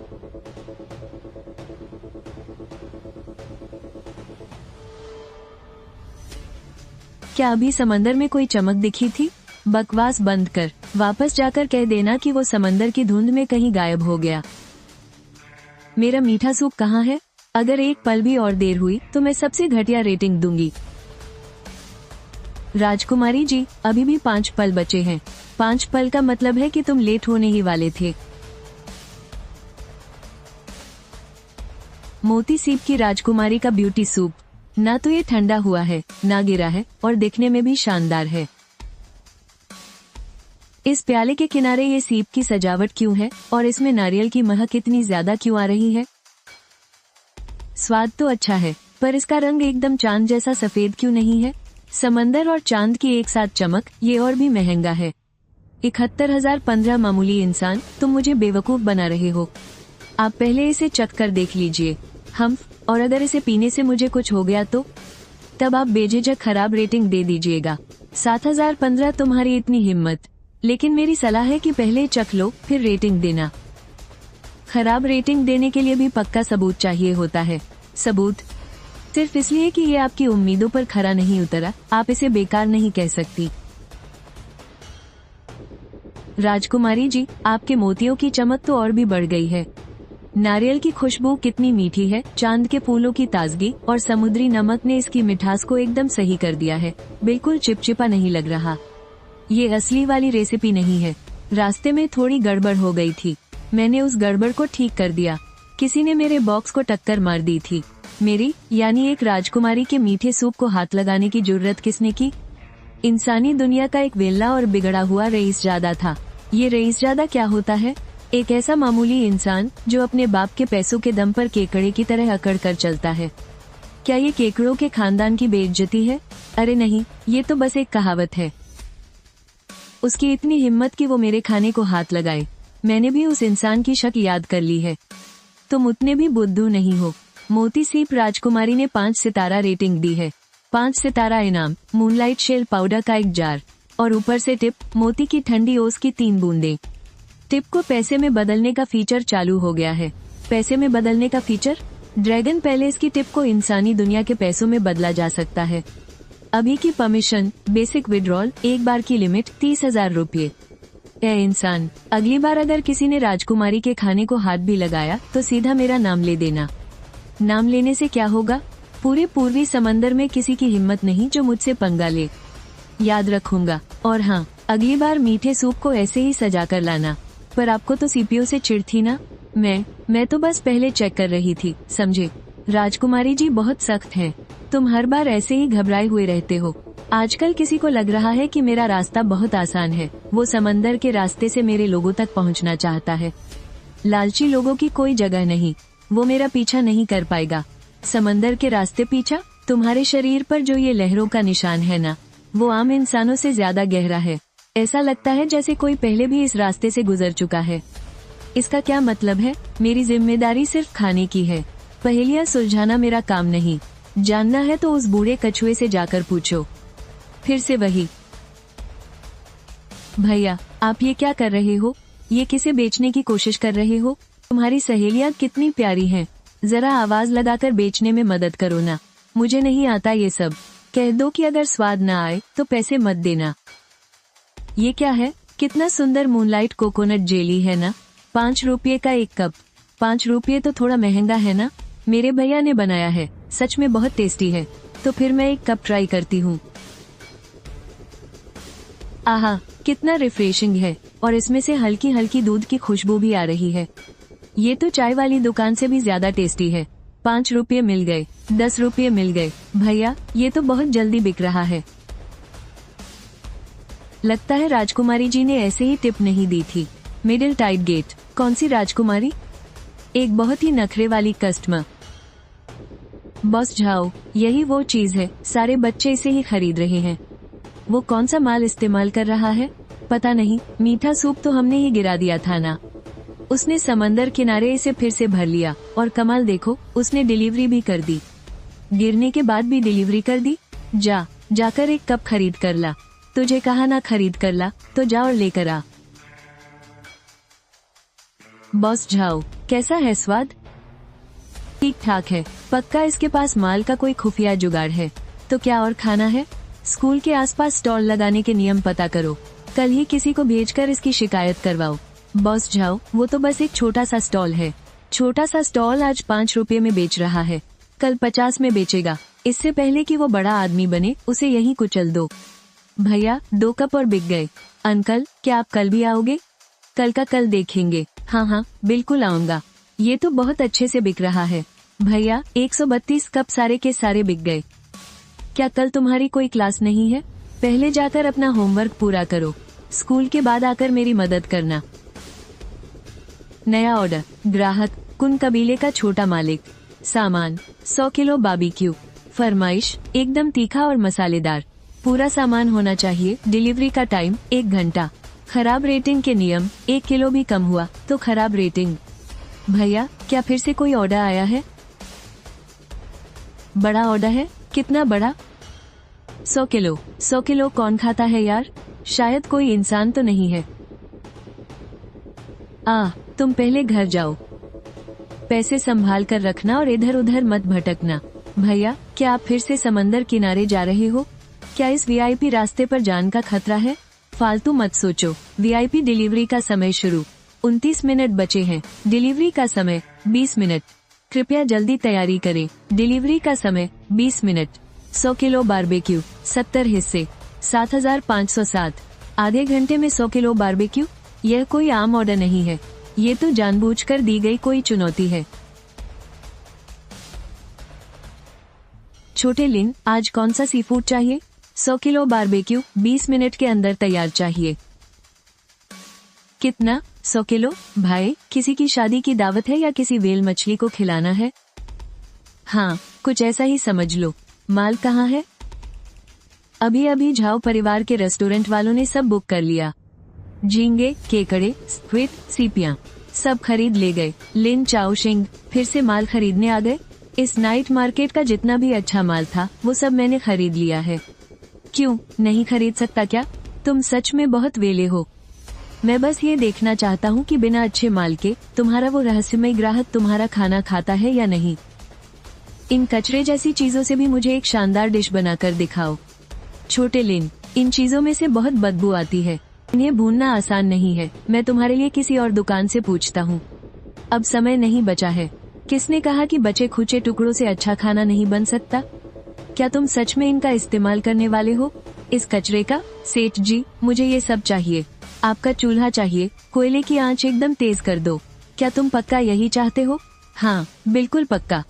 क्या अभी समंदर में कोई चमक दिखी थी? बकवास बंद कर, वापस जाकर कह देना कि वो समंदर की धुंध में कहीं गायब हो गया। मेरा मीठा सूप कहाँ है? अगर एक पल भी और देर हुई तो मैं सबसे घटिया रेटिंग दूंगी। राजकुमारी जी, अभी भी 5 पल बचे हैं। 5 पल का मतलब है कि तुम लेट होने ही वाले थे। मोती सीप की राजकुमारी का ब्यूटी सूप। ना तो ये ठंडा हुआ है, ना गिरा है, और दिखने में भी शानदार है। इस प्याले के किनारे ये सीप की सजावट क्यों है और इसमें नारियल की महक इतनी ज्यादा क्यों आ रही है? स्वाद तो अच्छा है, पर इसका रंग एकदम चांद जैसा सफेद क्यों नहीं है? समंदर और चांद की एक साथ चमक, ये और भी महंगा है। 71,015 मामूली इंसान, तुम मुझे बेवकूफ बना रहे हो। आप पहले इसे चख कर देख लीजिए। और अगर इसे पीने से मुझे कुछ हो गया तो? तब आप बेझिझक खराब रेटिंग दे दीजिएगा। 7015 तुम्हारी इतनी हिम्मत, लेकिन मेरी सलाह है कि पहले चख लो फिर रेटिंग देना। खराब रेटिंग देने के लिए भी पक्का सबूत चाहिए होता है। सबूत सिर्फ इसलिए कि ये आपकी उम्मीदों पर खरा नहीं उतरा, आप इसे बेकार नहीं कह सकती। राजकुमारी जी, आपके मोतियों की चमक तो और भी बढ़ गई है। नारियल की खुशबू कितनी मीठी है, चांद के फूलों की ताजगी और समुद्री नमक ने इसकी मिठास को एकदम सही कर दिया है। बिल्कुल चिपचिपा नहीं लग रहा। ये असली वाली रेसिपी नहीं है। रास्ते में थोड़ी गड़बड़ हो गई थी, मैंने उस गड़बड़ को ठीक कर दिया। किसी ने मेरे बॉक्स को टक्कर मार दी थी। मेरी यानी एक राजकुमारी के मीठे सूप को हाथ लगाने की जुर्रत किसने की? इंसानी दुनिया का एक वेल्ला और बिगड़ा हुआ रईसजादा था। ये रईसजादा क्या होता है? एक ऐसा मामूली इंसान जो अपने बाप के पैसों के दम पर केकड़े की तरह अकड़ कर चलता है। क्या ये केकड़ों के खानदान की बेइज्जती है? अरे नहीं, ये तो बस एक कहावत है। उसकी इतनी हिम्मत कि वो मेरे खाने को हाथ लगाए। मैंने भी उस इंसान की शक्ल याद कर ली है। तुम उतने भी बुद्धू नहीं हो। मोती सीप राजकुमारी ने 5 सितारा रेटिंग दी है। 5 सितारा इनाम, मूनलाइट शेल पाउडर का एक जार, और ऊपर से टिप, मोती की ठंडी ओस की 3 बूंदें। टिप को पैसे में बदलने का फीचर चालू हो गया है। पैसे में बदलने का फीचर? ड्रैगन पैलेस की टिप को इंसानी दुनिया के पैसों में बदला जा सकता है। अभी की परमिशन, बेसिक विड्रॉल, एक बार की लिमिट 30,000 रुपये। ए इंसान, अगली बार अगर किसी ने राजकुमारी के खाने को हाथ भी लगाया तो सीधा मेरा नाम ले देना। नाम लेने से क्या होगा? पूरे पूर्वी समंदर में किसी की हिम्मत नहीं जो मुझसे पंगा ले। याद रखूंगा। और हाँ, अगली बार मीठे सूप को ऐसे ही सजा कर लाना। पर आपको तो सीपियों से चिढ़ थी ना? मैं तो बस पहले चेक कर रही थी, समझे? राजकुमारी जी बहुत सख्त हैं। तुम हर बार ऐसे ही घबराए हुए रहते हो। आजकल किसी को लग रहा है कि मेरा रास्ता बहुत आसान है। वो समंदर के रास्ते से मेरे लोगों तक पहुंचना चाहता है। लालची लोगों की कोई जगह नहीं, वो मेरा पीछा नहीं कर पाएगा। समंदर के रास्ते पीछा? तुम्हारे शरीर पर जो ये लहरों का निशान है ना, वो आम इंसानों से ज्यादा गहरा है। ऐसा लगता है जैसे कोई पहले भी इस रास्ते से गुजर चुका है। इसका क्या मतलब है? मेरी जिम्मेदारी सिर्फ खाने की है। पहेलियां सुलझाना मेरा काम नहीं। जानना है तो उस बूढ़े कछुए से जाकर पूछो। फिर से वही। भैया, आप ये क्या कर रहे हो? ये किसे बेचने की कोशिश कर रहे हो? तुम्हारी सहेलियां कितनी प्यारी हैं। जरा आवाज लगाकर बेचने में मदद करो ना। मुझे नहीं आता ये सब। कह दो कि अगर स्वाद ना आए तो पैसे मत देना। ये क्या है? कितना सुंदर मूनलाइट कोकोनट जेली है ना? 5 रुपये का एक कप। 5 रुपये तो थोड़ा महंगा है ना? मेरे भैया ने बनाया है, सच में बहुत टेस्टी है। तो फिर मैं एक कप ट्राई करती हूँ। आहा, कितना रिफ्रेशिंग है, और इसमें से हल्की हल्की दूध की खुशबू भी आ रही है। ये तो चाय वाली दुकान से भी ज्यादा टेस्टी है। 5 रुपये मिल गए, 10 रुपये मिल गए। भैया, ये तो बहुत जल्दी बिक रहा है। लगता है राजकुमारी जी ने ऐसे ही टिप नहीं दी थी। Middle tide gate. कौन सी राजकुमारी? एक बहुत ही नखरे वाली कस्टमर। बॉस झाओ, यही वो चीज है, सारे बच्चे इसे ही खरीद रहे हैं। वो कौन सा माल इस्तेमाल कर रहा है? पता नहीं, मीठा सूप तो हमने ही गिरा दिया था ना। उसने समंदर किनारे इसे फिर से भर लिया, और कमाल देखो, उसने डिलीवरी भी कर दी। गिरने के बाद भी डिलीवरी कर दी। जाकर एक कप खरीद कर ला। तुझे कहा ना खरीद कर ला, तो जा और लेकर आ। बॉस झाओ, कैसा है स्वाद? ठीक ठाक है। पक्का इसके पास माल का कोई खुफिया जुगाड़ है। तो क्या और खाना है? स्कूल के आसपास स्टॉल लगाने के नियम पता करो। कल ही किसी को भेजकर इसकी शिकायत करवाओ। बॉस जाओ, वो तो बस एक छोटा सा स्टॉल है। छोटा सा स्टॉल आज 5 रुपए में बेच रहा है, कल 50 में बेचेगा। इससे पहले कि वो बड़ा आदमी बने, उसे यहीं कुचल दो। भैया 2 कप और बिक गए। अंकल, क्या आप कल भी आओगे? कल का कल देखेंगे। हाँ, बिल्कुल आऊंगा। ये तो बहुत अच्छे से बिक रहा है। भैया 132 कप सारे के सारे बिक गए। क्या कल तुम्हारी कोई क्लास नहीं है? पहले जाकर अपना होमवर्क पूरा करो, स्कूल के बाद आकर मेरी मदद करना। नया ऑर्डर। ग्राहक कुन कबीले का छोटा मालिक। सामान 100 किलो बारबेक्यू। फरमाइश एकदम तीखा और मसालेदार। पूरा सामान होना चाहिए। डिलीवरी का टाइम 1 घंटा। खराब रेटिंग के नियम, 1 किलो भी कम हुआ तो खराब रेटिंग। भैया क्या फिर से कोई ऑर्डर आया है? बड़ा ऑर्डर है? कितना बड़ा? 100 किलो। 100 किलो कौन खाता है यार? शायद कोई इंसान तो नहीं है। तुम पहले घर जाओ, पैसे संभाल कर रखना और इधर उधर मत भटकना। भैया क्या आप फिर से समंदर किनारे जा रहे हो? क्या इस वीआईपी रास्ते पर जान का खतरा है? फालतू मत सोचो। वीआईपी डिलीवरी का समय शुरू। 29 मिनट बचे हैं। डिलीवरी का समय 20 मिनट। कृपया जल्दी तैयारी करें। डिलीवरी का समय 20 मिनट। 100 किलो बारबेक्यू 70 हिस्से 7507। आधे घंटे में 100 किलो बारबेक्यू? यह कोई आम ऑर्डर नहीं है, ये तो जानबूझकर दी गई कोई चुनौती है। छोटे लिन, आज कौन सा सी फूड चाहिए? 100 किलो बारबेक्यू 20 मिनट के अंदर तैयार चाहिए। कितना? 100 किलो? भाई किसी की शादी की दावत है या किसी वेल मछली को खिलाना है? हाँ, कुछ ऐसा ही समझ लो। माल कहाँ है? अभी अभी झाओ परिवार के रेस्टोरेंट वालों ने सब बुक कर लिया। झींगे, केकड़े, स्क्विड, सीपियां सब खरीद ले गए। लिन चाओशिंग फिर से माल खरीदने आ गए। इस नाइट मार्केट का जितना भी अच्छा माल था वो सब मैंने खरीद लिया है। क्यों नहीं खरीद सकता क्या? तुम सच में बहुत वेले हो। मैं बस ये देखना चाहता हूँ कि बिना अच्छे माल के तुम्हारा वो रहस्यमय ग्राहक तुम्हारा खाना खाता है या नहीं। इन कचरे जैसी चीजों से भी मुझे एक शानदार डिश बनाकर दिखाओ। छोटे लिन, इन चीजों में से बहुत बदबू आती है, इन्हें भूनना आसान नहीं है। मैं तुम्हारे लिए किसी और दुकान से पूछता हूँ। अब समय नहीं बचा है। किसने कहा कि बचे खुचे टुकड़ों से अच्छा खाना नहीं बन सकता? क्या तुम सच में इनका इस्तेमाल करने वाले हो, इस कचरे का? सेठ जी, मुझे ये सब चाहिए। आपका चूल्हा चाहिए। कोयले की आंच एकदम तेज कर दो। क्या तुम पक्का यही चाहते हो? हाँ, बिल्कुल पक्का।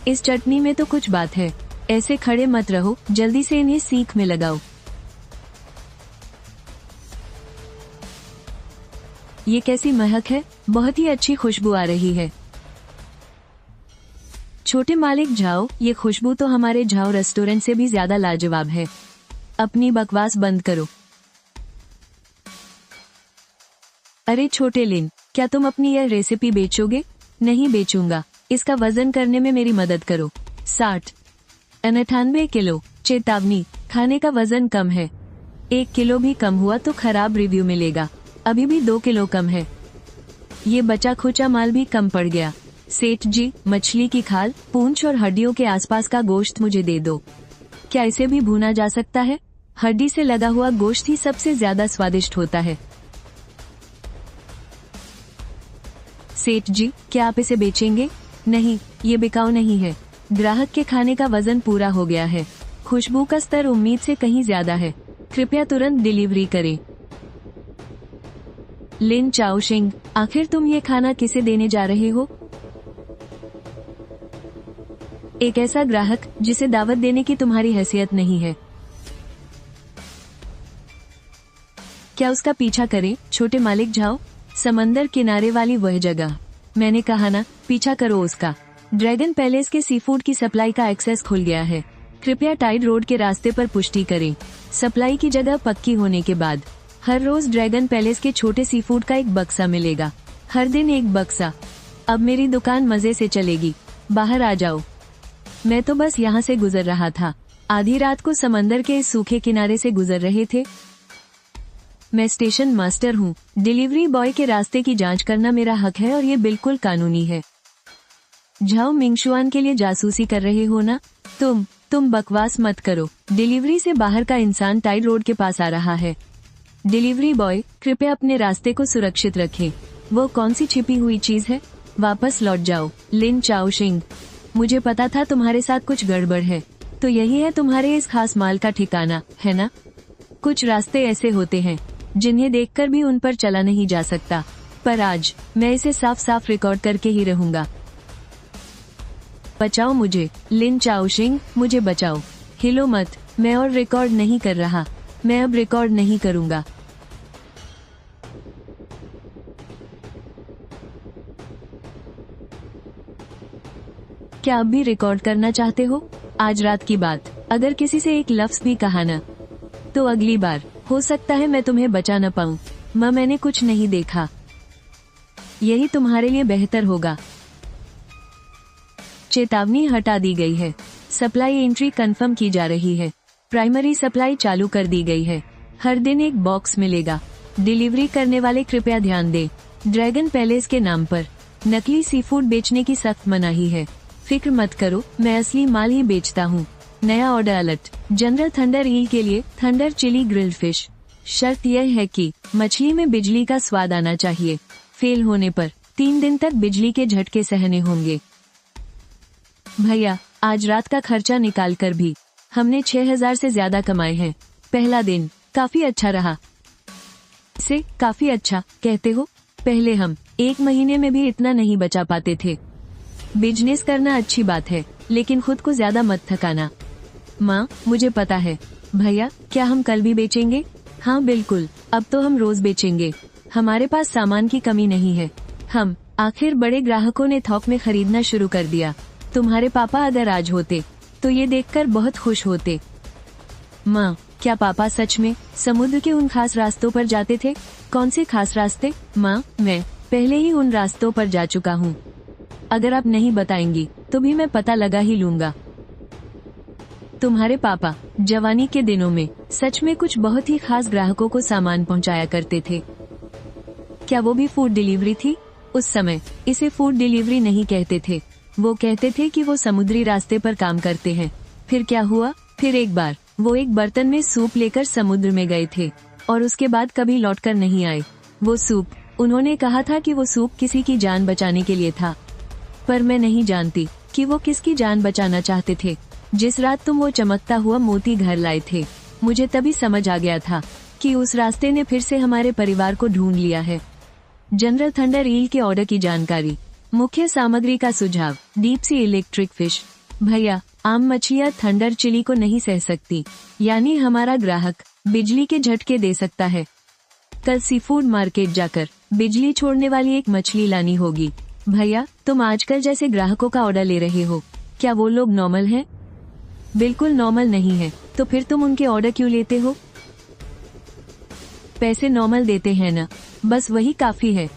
इस चटनी में तो कुछ बात है। ऐसे खड़े मत रहो, जल्दी से इन्हें सीख में लगाओ। ये कैसी महक है? बहुत ही अच्छी खुशबू आ रही है। छोटे मालिक झाओ, ये खुशबू तो हमारे झाओ रेस्टोरेंट से भी ज्यादा लाजवाब है। अपनी बकवास बंद करो। अरे छोटे लिन, क्या तुम अपनी यह रेसिपी बेचोगे? नहीं बेचूंगा। इसका वजन करने में मेरी मदद करो। 98 किलो। चेतावनी, खाने का वजन कम है। 1 किलो भी कम हुआ तो खराब रिव्यू मिलेगा। अभी भी 2 किलो कम है। ये बचा खुचा माल भी कम पड़ गया। सेठ जी, मछली की खाल, पूंछ और हड्डियों के आसपास का गोश्त मुझे दे दो। क्या इसे भी भूना जा सकता है? हड्डी से लगा हुआ गोश्त ही सबसे ज्यादा स्वादिष्ट होता है। सेठ जी, क्या आप इसे बेचेंगे? नहीं, ये बिकाऊ नहीं है। ग्राहक के खाने का वजन पूरा हो गया है। खुशबू का स्तर उम्मीद से कहीं ज्यादा है। कृपया तुरंत डिलीवरी करें। लिन चाओशिंग, आखिर तुम ये खाना किसे देने जा रहे हो? एक ऐसा ग्राहक जिसे दावत देने की तुम्हारी हैसियत नहीं है। क्या उसका पीछा करें? छोटे मालिक झाओ, समंदर किनारे वाली वह जगह। मैंने कहा ना, पीछा करो उसका। ड्रैगन पैलेस के सीफूड की सप्लाई का एक्सेस खुल गया है। कृपया टाइड रोड के रास्ते पर पुष्टि करें। सप्लाई की जगह पक्की होने के बाद हर रोज ड्रैगन पैलेस के छोटे सीफूड का एक बक्सा मिलेगा। हर दिन एक बक्सा। अब मेरी दुकान मजे से चलेगी। बाहर आ जाओ। मैं तो बस यहाँ से गुजर रहा था। आधी रात को समंदर के इस सूखे किनारे से गुजर रहे थे। मैं स्टेशन मास्टर हूँ। डिलीवरी बॉय के रास्ते की जांच करना मेरा हक है और ये बिल्कुल कानूनी है। झाओ मिंगशुआन के लिए जासूसी कर रहे हो ना? तुम बकवास मत करो। डिलीवरी से बाहर का इंसान टाइड रोड के पास आ रहा है। डिलीवरी बॉय, कृपया अपने रास्ते को सुरक्षित रखें। वो कौन सी छिपी हुई चीज है? वापस लौट जाओ। लिन चाओशिंग, मुझे पता था तुम्हारे साथ कुछ गड़बड़ है। तो यही है तुम्हारे इस खास माल का ठिकाना, है ना? कुछ रास्ते ऐसे होते हैं जिन्हें देखकर भी उन पर चला नहीं जा सकता, पर आज मैं इसे साफ साफ रिकॉर्ड करके ही रहूंगा। बचाओ मुझे, लिन चाओशिंग, मुझे बचाओ। हिलो मत, मैं और रिकॉर्ड नहीं कर रहा। मैं अब रिकॉर्ड नहीं करूंगा। क्या अब भी रिकॉर्ड करना चाहते हो? आज रात की बात, अगर किसी से एक लफ्ज भी कहा ना, तो अगली बार हो सकता है मैं तुम्हें बचा न पाऊं। मैंने कुछ नहीं देखा। यही तुम्हारे लिए बेहतर होगा। चेतावनी हटा दी गई है। सप्लाई एंट्री कंफर्म की जा रही है। प्राइमरी सप्लाई चालू कर दी गई है। हर दिन एक बॉक्स मिलेगा। डिलीवरी करने वाले कृपया ध्यान दें, ड्रैगन पैलेस के नाम पर नकली सीफूड बेचने की सख्त मनाही है। फिक्र मत करो, मैं असली माल ही बेचता हूँ। नया ऑर्डर अलर्ट, जनरल थंडर ईल के लिए थंडर चिली ग्रिल्ड फिश। शर्त यह है कि मछली में बिजली का स्वाद आना चाहिए। फेल होने पर 3 दिन तक बिजली के झटके सहने होंगे। भैया, आज रात का खर्चा निकाल कर भी हमने 6000 से ज्यादा कमाए हैं। पहला दिन काफी अच्छा रहा। इसे काफी अच्छा कहते हो? पहले हम 1 महीने में भी इतना नहीं बचा पाते थे। बिजनेस करना अच्छी बात है, लेकिन खुद को ज्यादा मत थकाना। माँ, मुझे पता है। भैया, क्या हम कल भी बेचेंगे? हाँ बिल्कुल, अब तो हम रोज बेचेंगे। हमारे पास सामान की कमी नहीं है। हम आखिर बड़े ग्राहकों ने थोक में खरीदना शुरू कर दिया। तुम्हारे पापा अगर आज होते तो ये देखकर बहुत खुश होते। माँ, क्या पापा सच में समुद्र के उन खास रास्तों पर जाते थे? कौन से खास रास्ते? माँ, मैं पहले ही उन रास्तों पर जा चुका हूँ। अगर आप नहीं बताएंगी तो भी मैं पता लगा ही लूंगा। तुम्हारे पापा जवानी के दिनों में सच में कुछ बहुत ही खास ग्राहकों को सामान पहुंचाया करते थे। क्या वो भी फूड डिलीवरी थी? उस समय इसे फूड डिलीवरी नहीं कहते थे। वो कहते थे कि वो समुद्री रास्ते पर काम करते हैं। फिर क्या हुआ? फिर एक बार वो एक बर्तन में सूप लेकर समुद्र में गए थे और उसके बाद कभी लौटकर नहीं आए। वो सूप, उन्होंने कहा था कि वो सूप किसी की जान बचाने के लिए था, पर मैं नहीं जानती कि वो किसकी जान बचाना चाहते थे। जिस रात तुम वो चमकता हुआ मोती घर लाए थे, मुझे तभी समझ आ गया था कि उस रास्ते ने फिर से हमारे परिवार को ढूंढ लिया है। जनरल थंडर ईल के ऑर्डर की जानकारी। मुख्य सामग्री का सुझाव, डीप सी इलेक्ट्रिक फिश। भैया, आम मछलियाँ थंडर चिली को नहीं सह सकती, यानी हमारा ग्राहक बिजली के झटके दे सकता है। कल सीफूड मार्केट जाकर बिजली छोड़ने वाली एक मछली लानी होगी। भैया, तुम आजकल जैसे ग्राहकों का ऑर्डर ले रहे हो, क्या वो लोग नॉर्मल हैं? बिल्कुल नॉर्मल नहीं है। तो फिर तुम उनके ऑर्डर क्यों लेते हो? पैसे नॉर्मल देते हैं ना, बस वही काफी है।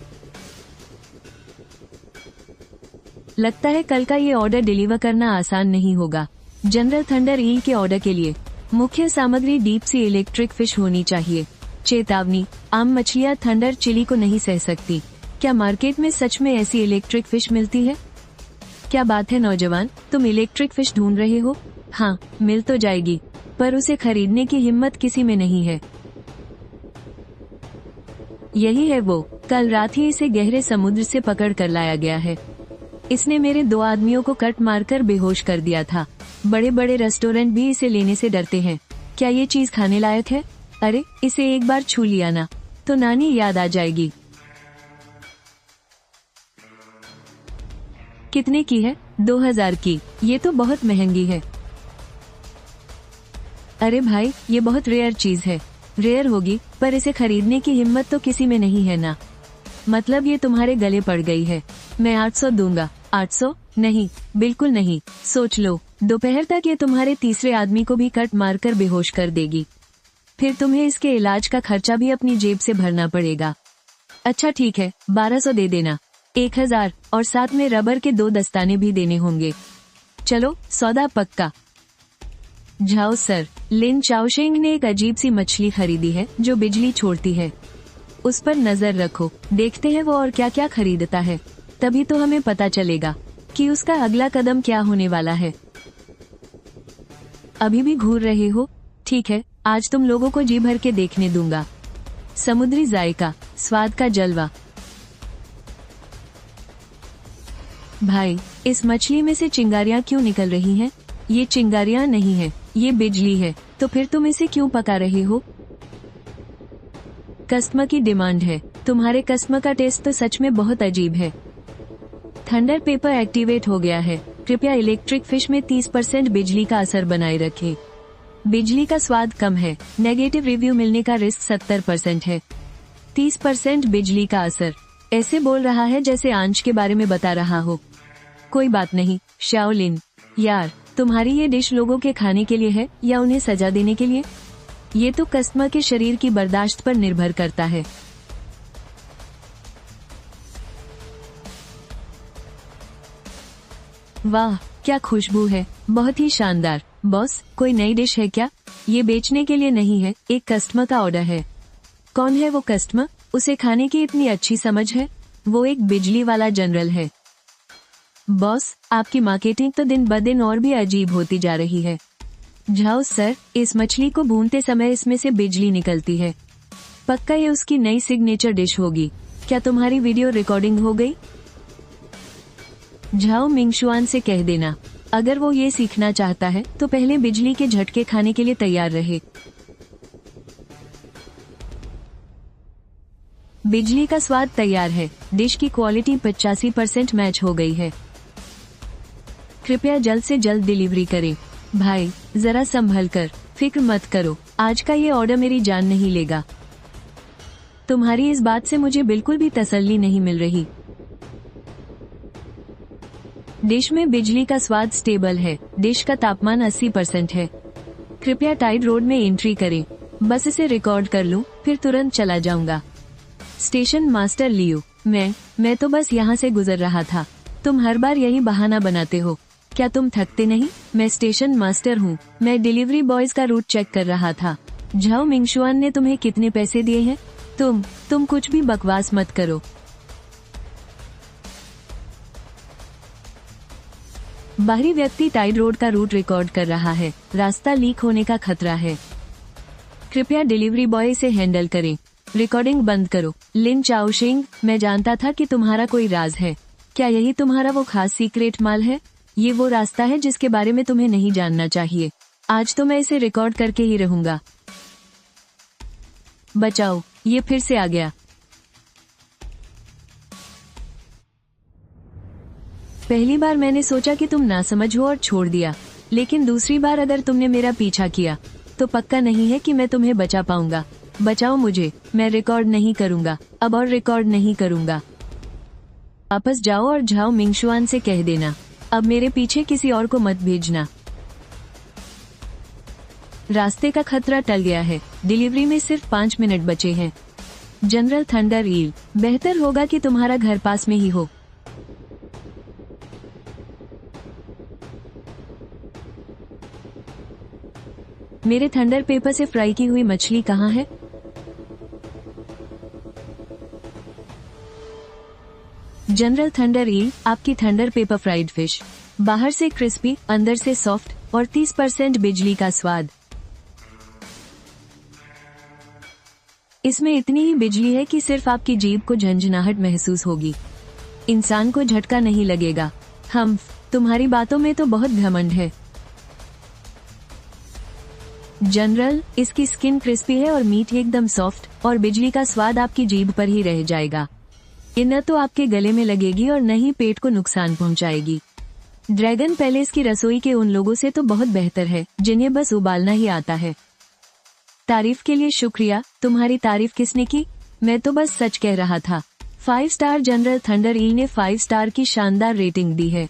लगता है कल का ये ऑर्डर डिलीवर करना आसान नहीं होगा। जनरल थंडर ईल के ऑर्डर के लिए मुख्य सामग्री डीप सी इलेक्ट्रिक फिश होनी चाहिए। चेतावनी, आम मछलियाँ थंडर चिली को नहीं सह सकती। क्या मार्केट में सच में ऐसी इलेक्ट्रिक फिश मिलती है? क्या बात है नौजवान, तुम इलेक्ट्रिक फिश ढूंढ रहे हो? हाँ, मिल तो जाएगी, पर उसे खरीदने की हिम्मत किसी में नहीं है। यही है वो, कल रात ही इसे गहरे समुद्र से पकड़ कर लाया गया है। इसने मेरे 2 आदमियों को कट मारकर बेहोश कर दिया था। बड़े बड़े रेस्टोरेंट भी इसे लेने से डरते हैं। क्या ये चीज खाने लायक है? अरे, इसे एक बार छू लिया ना तो नानी याद आ जाएगी। कितने की है? 2000 की। ये तो बहुत महंगी है। अरे भाई, ये बहुत रेयर चीज है। रेयर होगी, पर इसे खरीदने की हिम्मत तो किसी में नहीं है ना। मतलब ये तुम्हारे गले पड़ गई है। मैं 800 दूंगा। 800? नहीं, बिल्कुल नहीं। सोच लो, दोपहर तक ये तुम्हारे तीसरे आदमी को भी कट मारकर बेहोश कर देगी। फिर तुम्हें इसके इलाज का खर्चा भी अपनी जेब से भरना पड़ेगा। अच्छा ठीक है, 1200 दे देना। 1000, और साथ में रबर के 2 दस्ताने भी देने होंगे। चलो, सौदा पक्का। जाओ सर। लिन चाओशिंग ने एक अजीब सी मछली खरीदी है जो बिजली छोड़ती है। उस पर नजर रखो, देखते हैं वो और क्या क्या खरीदता है, तभी तो हमें पता चलेगा। कि उसका अगला कदम क्या होने वाला है। अभी भी घूर रहे हो? ठीक है, आज तुम लोगों को जी भर के देखने दूंगा। समुद्री जायका, स्वाद का जलवा। भाई, इस मछली में से चिंगारियां क्यों निकल रही हैं? ये चिंगारियां नहीं है, ये बिजली है। तो फिर तुम इसे क्यों पका रहे हो? कस्टमर की डिमांड है। तुम्हारे कस्टमर का टेस्ट तो सच में बहुत अजीब है। थंडर पेपर एक्टिवेट हो गया है। कृपया इलेक्ट्रिक फिश में 30% बिजली का असर बनाए रखें। बिजली का स्वाद कम है। नेगेटिव रिव्यू मिलने का रिस्क 70% है। 30% बिजली का असर। ऐसे बोल रहा है जैसे आंच के बारे में बता रहा हो। कोई बात नहीं, शाओलिन। यार, तुम्हारी ये डिश लोगों के खाने के लिए है या उन्हें सजा देने के लिए? ये तो कस्टमर के शरीर की बर्दाश्त पर निर्भर करता है। वाह, क्या खुशबू है, बहुत ही शानदार। बॉस, कोई नई डिश है क्या? ये बेचने के लिए नहीं है, एक कस्टमर का ऑर्डर है। कौन है वो कस्टमर? उसे खाने की इतनी अच्छी समझ है? वो एक बिजली वाला जनरल है। बॉस, आपकी मार्केटिंग तो दिन ब दिन और भी अजीब होती जा रही है। जाओ सर, इस मछली को भूनते समय इसमें से बिजली निकलती है। पक्का ये उसकी नई सिग्नेचर डिश होगी। क्या तुम्हारी वीडियो रिकॉर्डिंग हो गई? झाओ मिंगशुआन से कह देना, अगर वो ये सीखना चाहता है तो पहले बिजली के झटके खाने के लिए तैयार रहे। बिजली का स्वाद तैयार है। डिश की क्वालिटी 85% मैच हो गई है। कृपया जल्द से जल्द डिलीवरी करें। भाई, जरा संभल कर, फिक्र मत करो, आज का ये ऑर्डर मेरी जान नहीं लेगा। तुम्हारी इस बात से मुझे बिल्कुल भी तसल्ली नहीं मिल रही। डिश में बिजली का स्वाद स्टेबल है। डिश का तापमान 80% है। कृपया टाइड रोड में एंट्री करें। बस इसे रिकॉर्ड कर लूं, फिर तुरंत चला जाऊंगा। स्टेशन मास्टर लियो, मैं तो बस यहाँ से गुजर रहा था। तुम हर बार यही बहाना बनाते हो। क्या तुम थकते नहीं? मैं स्टेशन मास्टर हूँ। मैं डिलीवरी बॉयज का रूट चेक कर रहा था। झाओ मिंगशुआन ने तुम्हें कितने पैसे दिए हैं? तुम कुछ भी बकवास मत करो। बाहरी व्यक्ति टाइड रोड का रूट रिकॉर्ड कर रहा है। रास्ता लीक होने का खतरा है। कृपया डिलीवरी बॉय से हैंडल करें। रिकॉर्डिंग बंद करो। लिन चाओशिंग, मैं जानता था कि तुम्हारा कोई राज है। क्या यही तुम्हारा वो खास सीक्रेट माल है? ये वो रास्ता है जिसके बारे में तुम्हें नहीं जानना चाहिए। आज तो मैं इसे रिकॉर्ड करके ही रहूंगा। बचाओ, ये फिर से आ गया। पहली बार मैंने सोचा कि तुम नासमझ हो और छोड़ दिया, लेकिन दूसरी बार अगर तुमने मेरा पीछा किया तो पक्का नहीं है कि मैं तुम्हें बचा पाऊंगा। बचाओ मुझे, मैं रिकॉर्ड नहीं करूंगा अब, और रिकॉर्ड नहीं करूंगा। वापस जाओ और झाओ मिंगशुआन से कह देना, अब मेरे पीछे किसी और को मत भेजना। रास्ते का खतरा टल गया है। डिलीवरी में सिर्फ 5 मिनट बचे हैं। जनरल थंडर ईल, बेहतर होगा कि तुम्हारा घर पास में ही हो। मेरे थंडर पेपर से फ्राई की हुई मछली कहाँ है? जनरल थंडर ईल, आपकी थंडर पेपर फ्राइड फिश, बाहर से क्रिस्पी, अंदर से सॉफ्ट और 30% बिजली का स्वाद। इसमें इतनी ही बिजली है कि सिर्फ आपकी जीभ को झंझनाहट महसूस होगी। इंसान को झटका नहीं लगेगा। तुम्हारी बातों में तो बहुत घमंड है। जनरल, इसकी स्किन क्रिस्पी है और मीट एकदम सॉफ्ट, और बिजली का स्वाद आपकी जीभ पर ही रह जाएगा। ये न तो आपके गले में लगेगी और न ही पेट को नुकसान पहुंचाएगी। ड्रैगन पैलेस की रसोई के उन लोगों से तो बहुत बेहतर है जिन्हें बस उबालना ही आता है। तारीफ के लिए शुक्रिया। तुम्हारी तारीफ किसने की? मैं तो बस सच कह रहा था। 5 स्टार जनरल थंडर ईल ने 5 स्टार की शानदार रेटिंग दी है।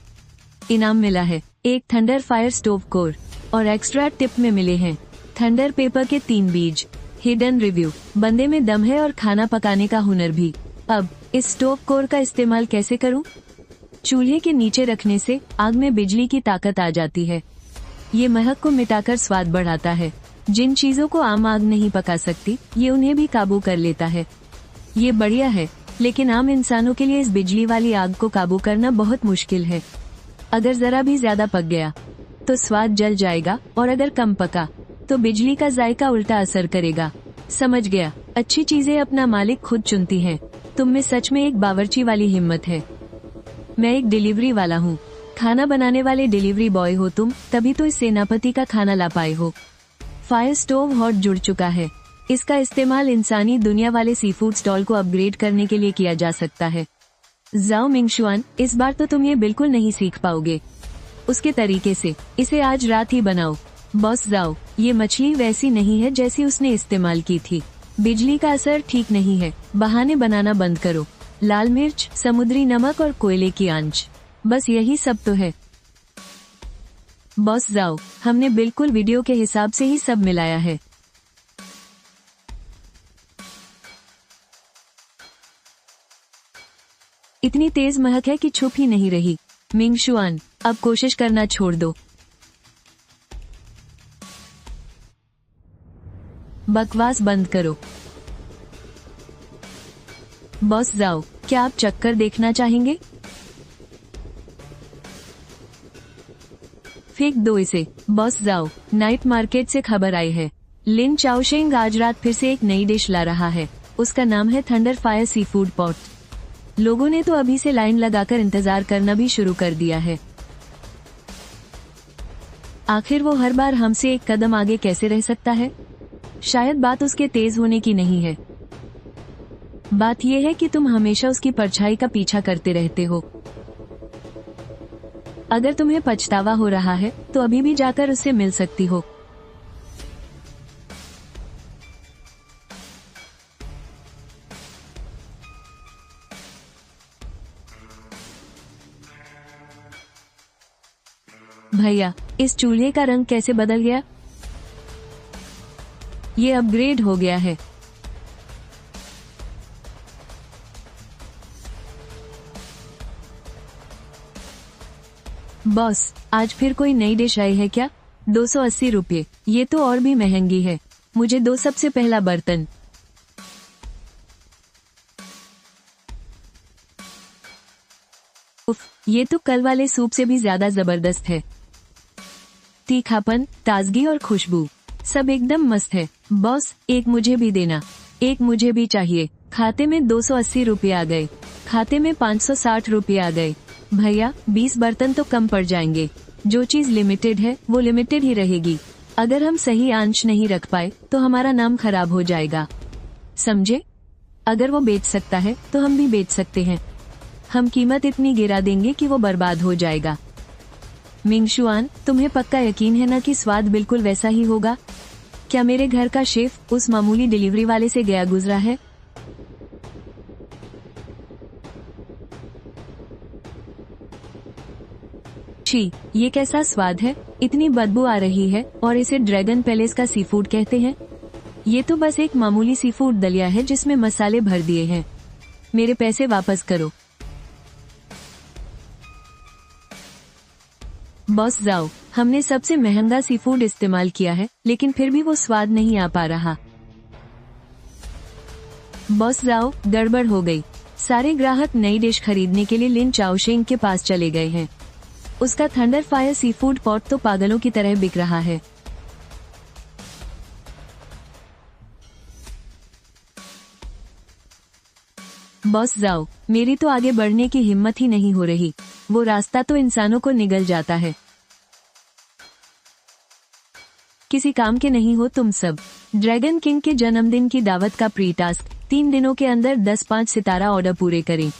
इनाम मिला है, एक थंडर फायर स्टोव कोर, और एक्स्ट्रा टिप में मिले हैं थंडर पेपर के 3 बीज। हिडन रिव्यू, बंदे में दम है और खाना पकाने का हुनर भी। अब इस स्टोव कोर का इस्तेमाल कैसे करूं? चूल्हे के नीचे रखने से आग में बिजली की ताकत आ जाती है। ये महक को मिटाकर स्वाद बढ़ाता है। जिन चीजों को आम आग नहीं पका सकती, ये उन्हें भी काबू कर लेता है। ये बढ़िया है, लेकिन आम इंसानों के लिए इस बिजली वाली आग को काबू करना बहुत मुश्किल है। अगर जरा भी ज्यादा पक गया तो स्वाद जल जाएगा, और अगर कम पका तो बिजली का जायका उल्टा असर करेगा। समझ गया। अच्छी चीजें अपना मालिक खुद चुनती हैं। तुम में सच में एक बावर्ची वाली हिम्मत है। मैं एक डिलीवरी वाला हूँ। खाना बनाने वाले डिलीवरी बॉय हो तुम, तभी तो इस सेनापति का खाना ला पाए हो। फायर स्टोव हॉट जुड़ चुका है। इसका इस्तेमाल इंसानी दुनिया वाले सी फूड स्टॉल को अपग्रेड करने के लिए किया जा सकता है। जाओ मिंगशुआन, इस बार तो तुम ये बिल्कुल नहीं सीख पाओगे उसके तरीके से। इसे आज रात ही बनाओ। बॉस जाओ, ये मछली वैसी नहीं है जैसी उसने इस्तेमाल की थी। बिजली का असर ठीक नहीं है। बहाने बनाना बंद करो। लाल मिर्च, समुद्री नमक और कोयले की आंच, बस यही सब तो है। बॉस जाओ, हमने बिल्कुल वीडियो के हिसाब से ही सब मिलाया है। इतनी तेज महक है कि छुप ही नहीं रही। मिंगशुआन, अब कोशिश करना छोड़ दो। बकवास बंद करो। बॉस जाओ, क्या आप चक्कर देखना चाहेंगे? फेंक दो इसे। बॉस जाओ, नाइट मार्केट से खबर आई है। लिन चाओशेंग आज रात फिर से एक नई डिश ला रहा है। उसका नाम है thunder fire sea food pot. लोगों ने तो अभी से लाइन लगाकर इंतजार करना भी शुरू कर दिया है। आखिर वो हर बार हमसे एक कदम आगे कैसे रह सकता है? शायद बात उसके तेज होने की नहीं है। बात यह है कि तुम हमेशा उसकी परछाई का पीछा करते रहते हो। अगर तुम्हें पछतावा हो रहा है तो अभी भी जाकर उससे मिल सकती हो। भैया, इस चूल्हे का रंग कैसे बदल गया? ये अपग्रेड हो गया है। बॉस, आज फिर कोई नई डिश आई है क्या? 280 रुपये, ये तो और भी महंगी है। मुझे दो सबसे पहला बर्तन। उफ, ये तो कल वाले सूप से भी ज्यादा जबरदस्त है। तीखापन, ताजगी और खुशबू, सब एकदम मस्त है। बॉस, एक मुझे भी देना। एक मुझे भी चाहिए। खाते में 280 रुपये आ गए। खाते में 560 रुपये आ गए। भैया, 20 बर्तन तो कम पड़ जाएंगे। जो चीज लिमिटेड है वो लिमिटेड ही रहेगी। अगर हम सही आंच नहीं रख पाए तो हमारा नाम खराब हो जाएगा, समझे? अगर वो बेच सकता है तो हम भी बेच सकते हैं। हम कीमत इतनी गिरा देंगे कि वो बर्बाद हो जाएगा। मिंगशुआन, तुम्हें पक्का यकीन है ना कि स्वाद बिल्कुल वैसा ही होगा? क्या मेरे घर का शेफ उस मामूली डिलीवरी वाले से गया गुजरा है? छी, ये कैसा स्वाद है? इतनी बदबू आ रही है, और इसे ड्रैगन पैलेस का सी फूड कहते हैं? ये तो बस एक मामूली सी फूड दलिया है जिसमें मसाले भर दिए हैं। मेरे पैसे वापस करो। बॉस जाओ, हमने सबसे महंगा सी फूड इस्तेमाल किया है, लेकिन फिर भी वो स्वाद नहीं आ पा रहा। बॉस जाओ, गड़बड़ हो गई। सारे ग्राहक नई डिश खरीदने के लिए लिन चाओशेंग के पास चले गए हैं। उसका thunder fire sea food pot तो पागलों की तरह बिक रहा है। बॉस जाओ, मेरी तो आगे बढ़ने की हिम्मत ही नहीं हो रही। वो रास्ता तो इंसानों को निगल जाता है। किसी काम के नहीं हो तुम सब। ड्रैगन किंग के जन्मदिन की दावत का प्री टास्क, 3 दिनों के अंदर 10 5 सितारा ऑर्डर पूरे करें।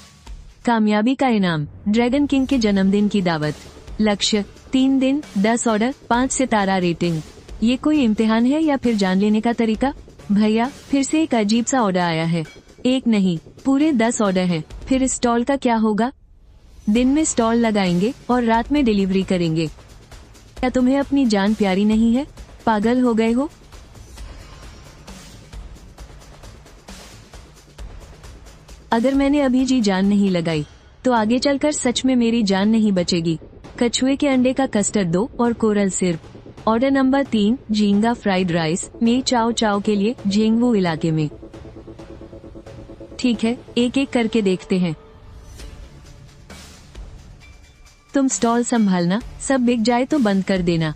कामयाबी का इनाम, ड्रैगन किंग के जन्मदिन की दावत। लक्ष्य, 3 दिन, 10 ऑर्डर, 5 सितारा रेटिंग। ये कोई इम्तिहान है या फिर जान लेने का तरीका? भैया, फिर से एक अजीब सा ऑर्डर आया है। एक नहीं, पूरे 10 ऑर्डर हैं। फिर स्टॉल का क्या होगा? दिन में स्टॉल लगाएंगे और रात में डिलीवरी करेंगे। क्या तुम्हें अपनी जान प्यारी नहीं है? पागल हो गए हो? अगर मैंने अभी जी जान नहीं लगाई तो आगे चलकर सच में मेरी जान नहीं बचेगी। कछुए के अंडे का कस्टर्ड दो और कोरल सिरप। ऑर्डर नंबर 3, झींगा फ्राइड राइस, मे चाओ चाओ के लिए झेंगवू इलाके में। ठीक है, एक एक करके देखते हैं। तुम स्टॉल संभालना, सब बिक जाए तो बंद कर देना,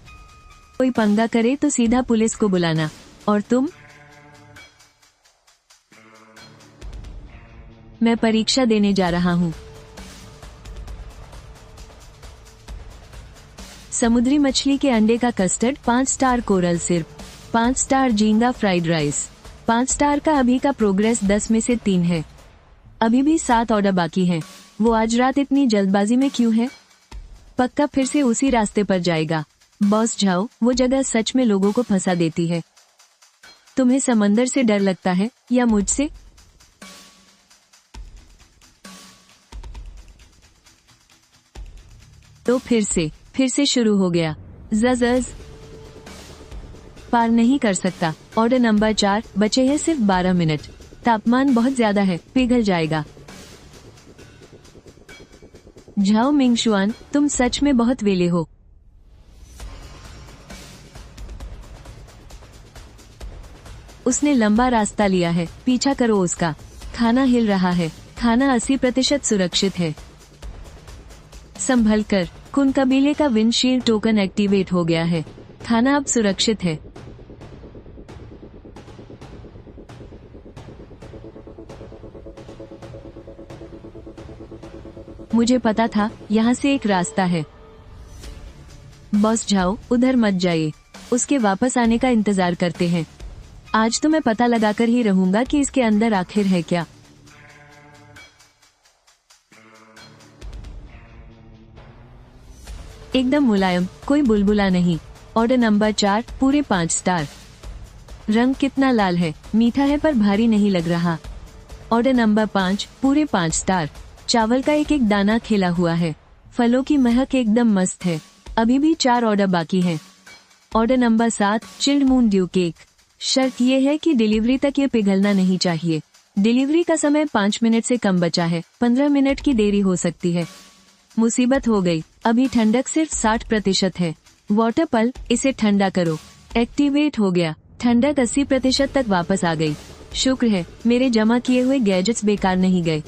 कोई पंगा करे तो सीधा पुलिस को बुलाना। और तुम? मैं परीक्षा देने जा रहा हूँ। समुद्री मछली के अंडे का कस्टर्ड, 5 स्टार कोरल सिर्फ, 5 स्टार झींगा फ्राइड राइस, 5 स्टार का अभी का प्रोग्रेस 10 में से 3 है। अभी भी 7 ऑर्डर बाकी हैं। वो आज रात इतनी जल्दबाजी में क्यों है? पक्का फिर से उसी रास्ते पर जाएगा। बॉस झाओ, वो जगह सच में लोगों को फंसा देती है। तुम्हें समंदर से डर लगता है या मुझसे? तो फिर से शुरू हो गया। जज पार नहीं कर सकता। ऑर्डर नंबर 4, बचे हैं सिर्फ 12 मिनट। तापमान बहुत ज्यादा है, पिघल जाएगा। झाओ मिंगशुआन, तुम सच में बहुत वेले हो। उसने लंबा रास्ता लिया है, पीछा करो उसका। खाना हिल रहा है, खाना 80% सुरक्षित है। संभल कर, कुन कबीले का विंडशील्ड टोकन एक्टिवेट हो गया है, खाना अब सुरक्षित है। मुझे पता था यहाँ से एक रास्ता है। बॉस झाओ, उधर मत जाइए, उसके वापस आने का इंतजार करते हैं। आज तो मैं पता लगाकर ही रहूंगा कि इसके अंदर आखिर है क्या। एकदम मुलायम, कोई बुलबुला नहीं। ऑर्डर नंबर 4, पूरे 5 स्टार। रंग कितना लाल है, मीठा है पर भारी नहीं लग रहा। ऑर्डर नंबर 5, पूरे 5 स्टार। चावल का एक एक दाना खिला हुआ है, फलों की महक एकदम मस्त है। अभी भी 4 ऑर्डर बाकी हैं। Order number 7, chilled moon due cake. शर्त यह है कि डिलीवरी तक ये पिघलना नहीं चाहिए। डिलीवरी का समय 5 मिनट से कम बचा है, 15 मिनट की देरी हो सकती है। मुसीबत हो गई, अभी ठंडक सिर्फ 60% है। वाटर पल, इसे ठंडा करो। एक्टिवेट हो गया, ठंडक 80% तक वापस आ गई। शुक्र है मेरे जमा किए हुए गैजेट्स बेकार नहीं गए।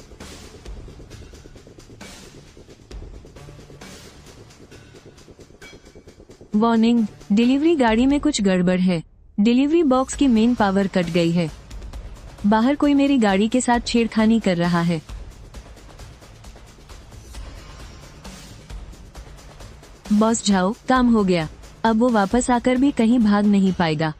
वार्निंग, डिलीवरी गाड़ी में कुछ गड़बड़ है। डिलीवरी बॉक्स की मेन पावर कट गई है। बाहर कोई मेरी गाड़ी के साथ छेड़खानी कर रहा है। बॉस झाओ, काम हो गया। अब वो वापस आकर भी कहीं भाग नहीं पाएगा।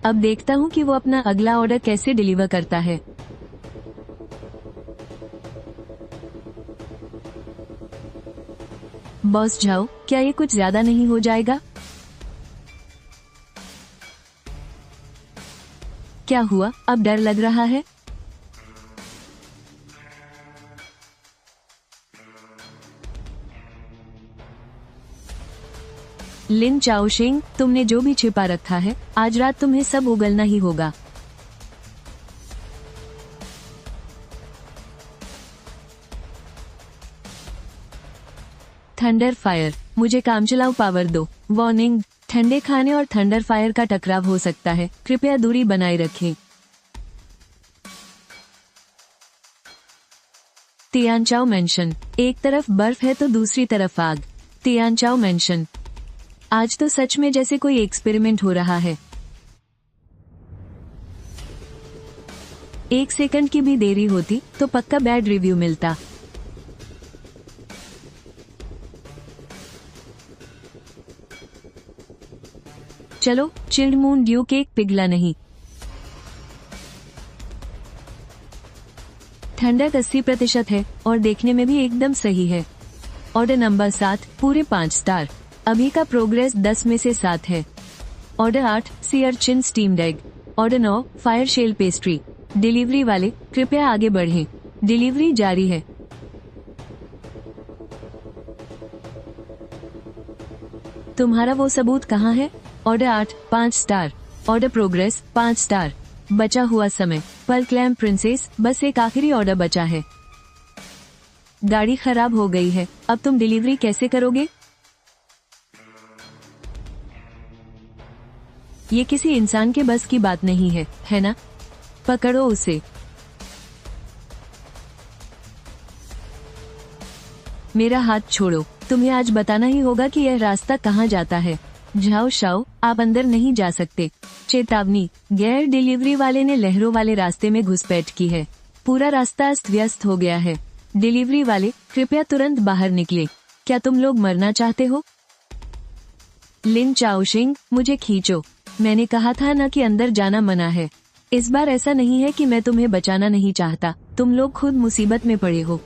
अब देखता हूँ कि वो अपना अगला ऑर्डर कैसे डिलीवर करता है। बॉस झाओ, क्या ये कुछ ज्यादा नहीं हो जाएगा? क्या हुआ, अब डर लग रहा है? लिन चाओशिंग, तुमने जो भी छिपा रखा है, आज रात तुम्हें सब उगलना ही होगा। थंडर फायर, मुझे कामचलाऊ पावर दो। वार्निंग, ठंडे खाने और थंडर फायर का टकराव हो सकता है, कृपया दूरी बनाए रखें। तियानचाओ मेंशन, एक तरफ बर्फ है तो दूसरी तरफ आग। तियानचाओ मेंशन, आज तो सच में जैसे कोई एक्सपेरिमेंट हो रहा है। 1 सेकंड की भी देरी होती तो पक्का बैड रिव्यू मिलता। चलो, चिल्ड मून ड्यू केक पिघला नहीं। ठंडक 80% है और देखने में भी एकदम सही है। ऑर्डर नंबर 7, पूरे 5 स्टार। अभी का प्रोग्रेस 10 में से 7 है। Order 8, sea urchin steamed egg. Order 9, fire shell pastry. Delivery वाले, कृपया आगे बढ़ें, डिलीवरी जारी है। तुम्हारा वो सबूत कहाँ है? Order 8, 5 star. Order progress 5 star. बचा हुआ समय, पल क्लैम प्रिंसेस, बस एक आखिरी ऑर्डर बचा है। गाड़ी खराब हो गई है, अब तुम डिलीवरी कैसे करोगे? ये किसी इंसान के बस की बात नहीं है ना? पकड़ो उसे। मेरा हाथ छोड़ो, तुम्हें आज बताना ही होगा कि यह रास्ता कहाँ जाता है। झाओ शाओ, आप अंदर नहीं जा सकते। चेतावनी, गैर डिलीवरी वाले ने लहरों वाले रास्ते में घुसपैठ की है। पूरा रास्ता अस्त व्यस्त हो गया है। डिलीवरी वाले, कृपया तुरंत बाहर निकले। क्या तुम लोग मरना चाहते हो? लिन चाओशिंग, मुझे खींचो। मैंने कहा था ना कि अंदर जाना मना है। इस बार ऐसा नहीं है कि मैं तुम्हें बचाना नहीं चाहता, तुम लोग खुद मुसीबत में पड़े हो।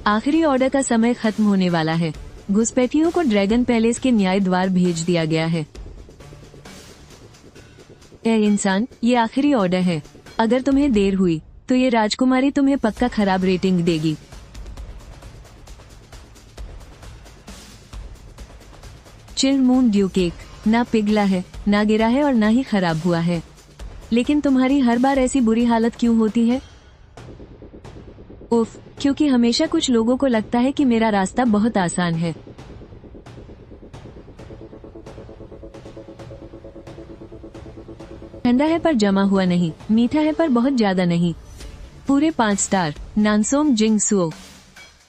आखिरी ऑर्डर का समय खत्म होने वाला है। घुसपैठियों को ड्रैगन पैलेस के न्याय द्वार भेज दिया गया है। ए इंसान, ये आखिरी ऑर्डर है। अगर तुम्हें देर हुई तो ये राजकुमारी तुम्हें पक्का खराब रेटिंग देगी। चिल मून ड्यू केक ना पिघला है, ना गिरा है और ना ही खराब हुआ है। लेकिन तुम्हारी हर बार ऐसी बुरी हालत क्यों होती है? उफ, क्योंकि हमेशा कुछ लोगों को लगता है कि मेरा रास्ता बहुत आसान है। ठंडा है पर जमा हुआ नहीं, मीठा है पर बहुत ज्यादा नहीं। पूरे 5 स्टार। नानसोंग जिंग सुओ,